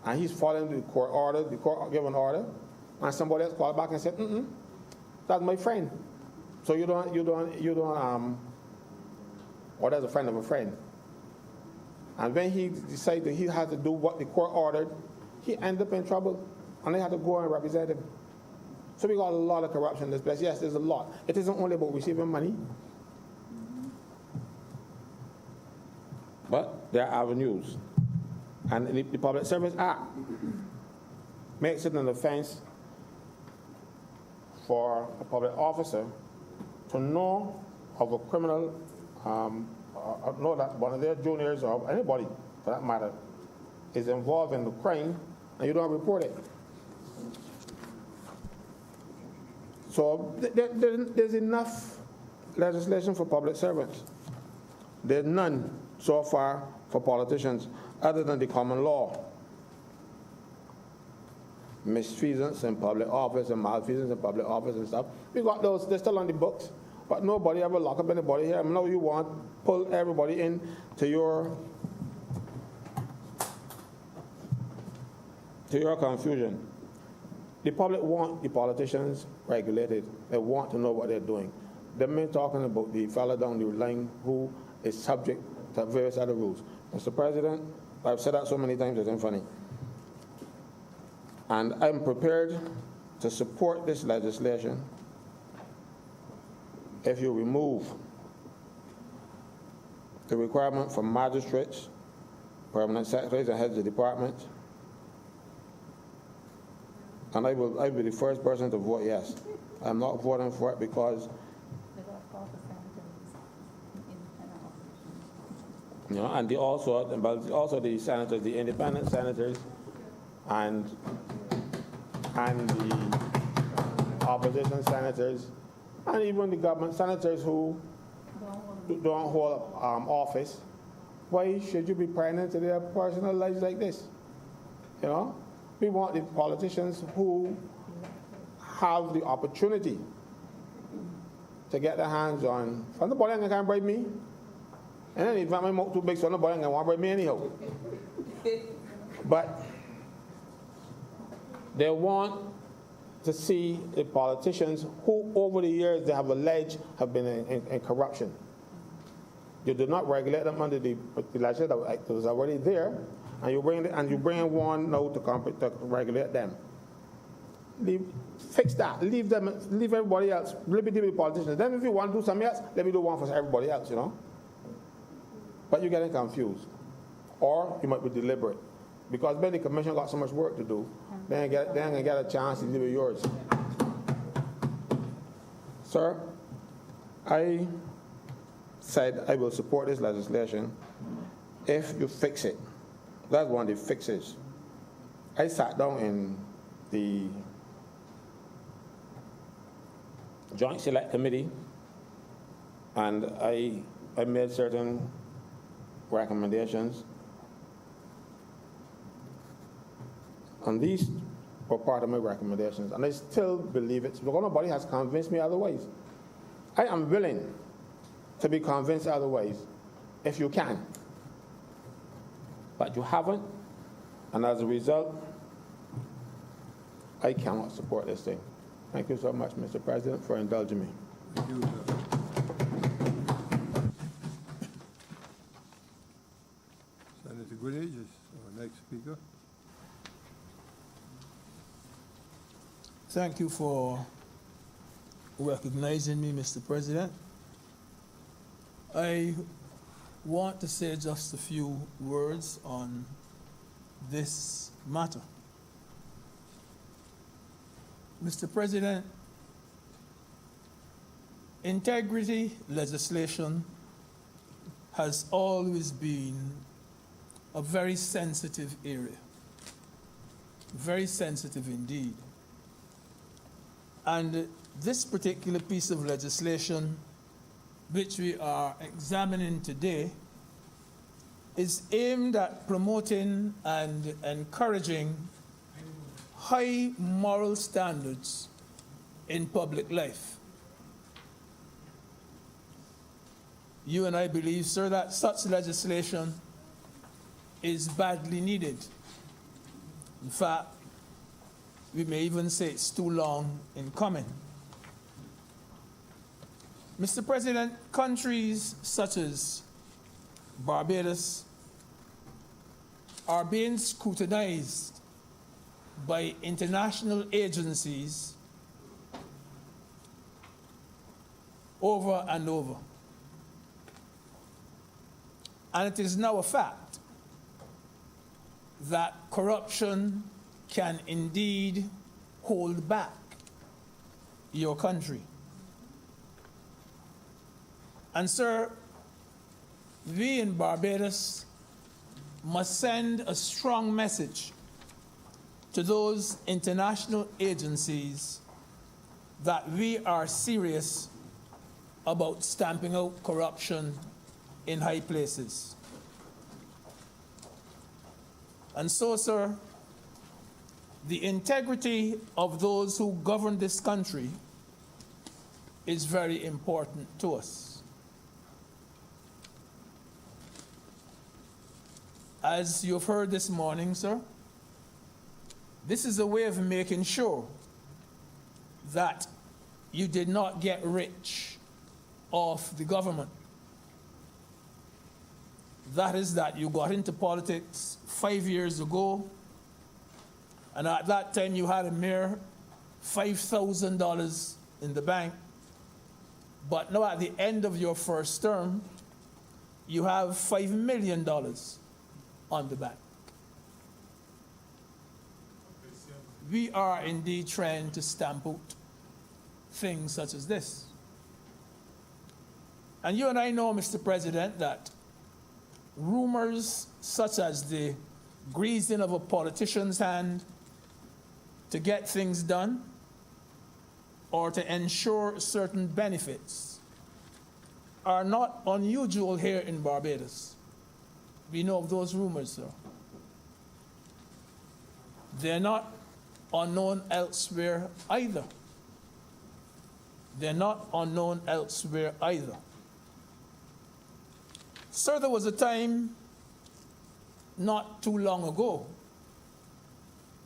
Speaker 5: and he's following the court order, the court given order, and somebody else called back and said, that's my friend. So you don't, or that's a friend of a friend. And when he decided that he had to do what the court ordered, he ended up in trouble, and they had to go and represent him. So we got a lot of corruption in this place. Yes, there's a lot. It isn't only about receiving money, but there are avenues. And the Public Service Act makes it an offense for a public officer to know of a criminal, know that one of their juniors or anybody for that matter is involved in the crime and you don't report it. So there's enough legislation for public servants. There's none so far for politicians other than the common law. Misfeasance in public office and malfeasance in public office and stuff. We got those, they're still on the books, but nobody ever lock up anybody here. I know you want to pull everybody in to your confusion. The public want the politicians regulated. They want to know what they're doing. They've been talking about the fella down the line who is subject to various other rules. Mr. President, I've said that so many times it's funny. And I'm prepared to support this legislation if you remove the requirement for magistrates, permanent secretaries, and heads of departments. And I will be the first person to vote yes. I'm not voting for it because and also the senators, the independent senators, and the opposition senators, and even the government senators who don't hold office. Why should you be prying into their personal lives like this? You know, we want the politicians who have the opportunity to get their hands on. And nobody can bribe me. And then if my mouth too big, so nobody can want to bribe me anyhow. But they want to see the politicians who, over the years, they have alleged have been in corruption. You do not regulate them under the legislative act that was already there, and you bring one now to regulate them. Fix that. Leave everybody else. Let me deal with politicians. Then if you want to do something else, let me do one for everybody else. You know. But you're getting confused, or you might be deliberate, because when the commission got so much work to do, they ain't gonna get a chance to deal with yours. Sir, I said I will support this legislation if you fix it. That's one of the fixes. I sat down in the Joint Select Committee and I made certain recommendations. And these were part of my recommendations, and I still believe it because nobody has convinced me otherwise. I am willing to be convinced otherwise if you can. But you haven't, and as a result, I cannot support this thing. Thank you so much, Mr. President, for indulging me.
Speaker 1: Thank you, sir. Senator Goodage is our next speaker.
Speaker 6: Thank you for recognizing me, Mr. President. I want to say just a few words on this matter. Mr. President, integrity legislation has always been a very sensitive area, very sensitive indeed. And this particular piece of legislation, which we are examining today, is aimed at promoting and encouraging high moral standards in public life. You and I believe, sir, that such legislation is badly needed. In fact, we may even say it's too long in coming. Mr. President, countries such as Barbados are being scrutinized by international agencies over and over. And it is now a fact that corruption can indeed hold back your country. And sir, we in Barbados must send a strong message to those international agencies that we are serious about stamping out corruption in high places. And so, sir, the integrity of those who govern this country is very important to us. As you've heard this morning, sir, this is a way of making sure that you did not get rich off the government. That is that you got into politics 5 years ago, and at that time you had a mere $5,000 in the bank. But now at the end of your first term, you have $5 million on the bank. We are indeed trying to stamp out things such as this. And you and I know, Mr. President, that rumors such as the greasing of a politician's hand to get things done or to ensure certain benefits are not unusual here in Barbados. We know of those rumors, sir. They're not unknown elsewhere either. They're not unknown elsewhere either. Sir, there was a time not too long ago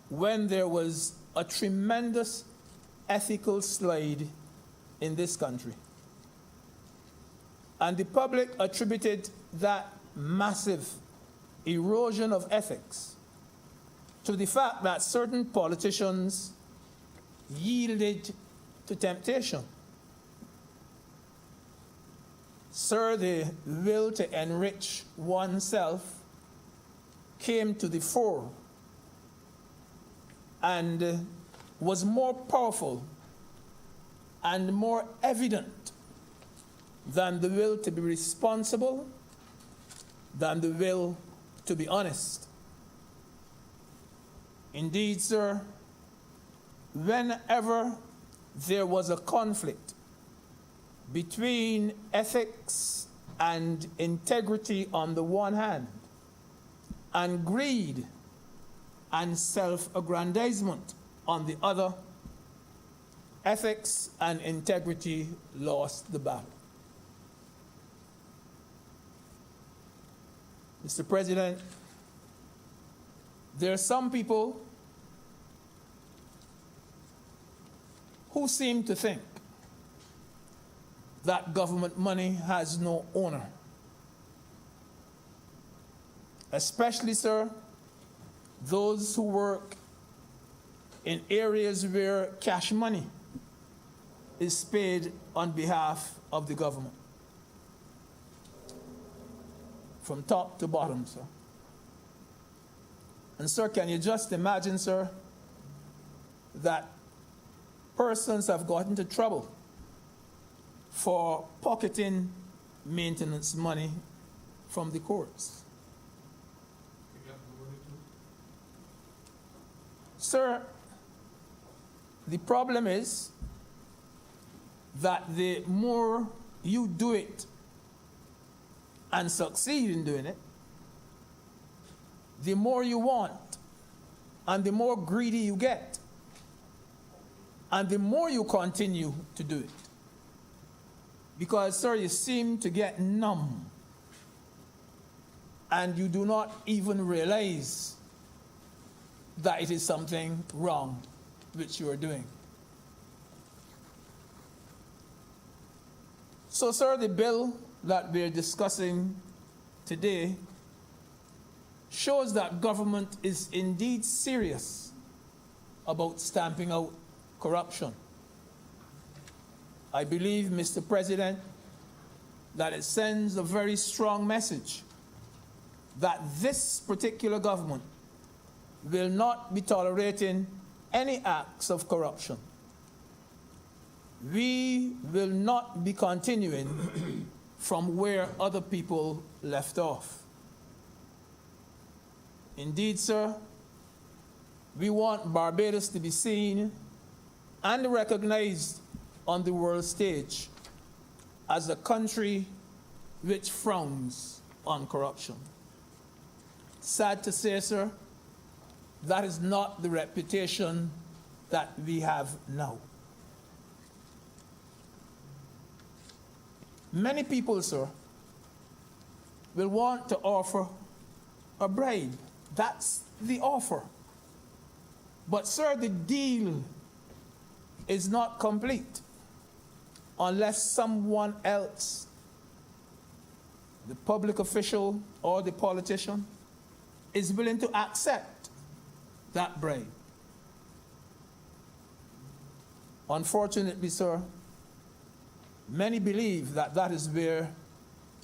Speaker 6: when there was a tremendous ethical slide in this country. And the public attributed that massive erosion of ethics to the fact that certain politicians yielded to temptation. Sir, the will to enrich oneself came to the fore and was more powerful and more evident than the will to be responsible, than the will to be honest. Indeed, sir, whenever there was a conflict between ethics and integrity on the one hand, and greed and self-aggrandizement on the other, ethics and integrity lost the battle. Mr. President, there are some people who seem to think that government money has no owner. Especially, sir, those who work in areas where cash money is paid on behalf of the government. From top to bottom, sir. And sir, can you just imagine, sir, that persons have got into trouble for pocketing maintenance money from the courts? Sir, the problem is that the more you do it and succeed in doing it, the more you want and the more greedy you get and the more you continue to do it. Because, sir, you seem to get numb and you do not even realize that it is something wrong which you are doing. So, sir, the bill that we're discussing today shows that government is indeed serious about stamping out corruption. I believe, Mr. President, that it sends a very strong message that this particular government will not be tolerating any acts of corruption. We will not be continuing from where other people left off. Indeed, sir, we want Barbados to be seen and recognized on the world stage as a country which frowns on corruption. Sad to say, sir, that is not the reputation that we have now. Many people, sir, will want to offer a bribe. That's the offer. But, sir, the deal is not complete unless someone else, the public official or the politician, is willing to accept that bribe. Unfortunately, sir, many believe that that is where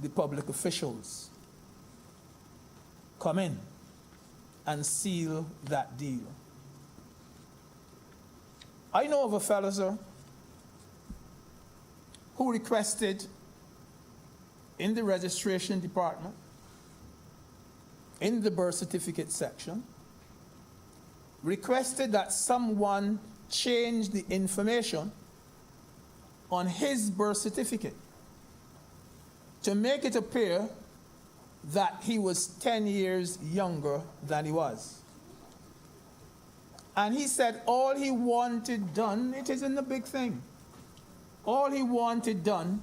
Speaker 6: the public officials come in and seal that deal. I know of a fellow, sir, who requested in the registration department, in the birth certificate section, requested that someone change the information on his birth certificate to make it appear that he was 10 years younger than he was. And he said all he wanted done, it isn't a big thing, all he wanted done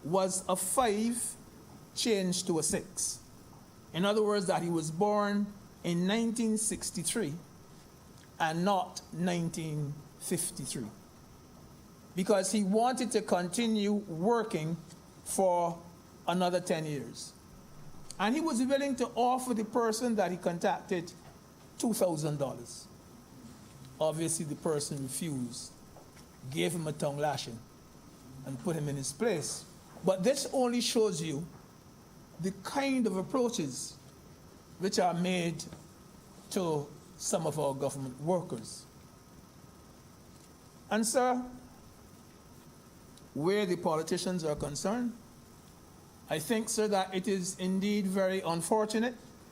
Speaker 6: was a 5 changed to a 6. In other words, that he was born in 1963 and not 1953. Because he wanted to continue working for another 10 years. And he was willing to offer the person that he contacted $2,000. Obviously, the person refused, gave him a tongue lashing, and put him in his place. But this only shows you the kind of approaches which are made to some of our government workers. And, sir, where the politicians are concerned, I think, sir, that it is indeed very unfortunate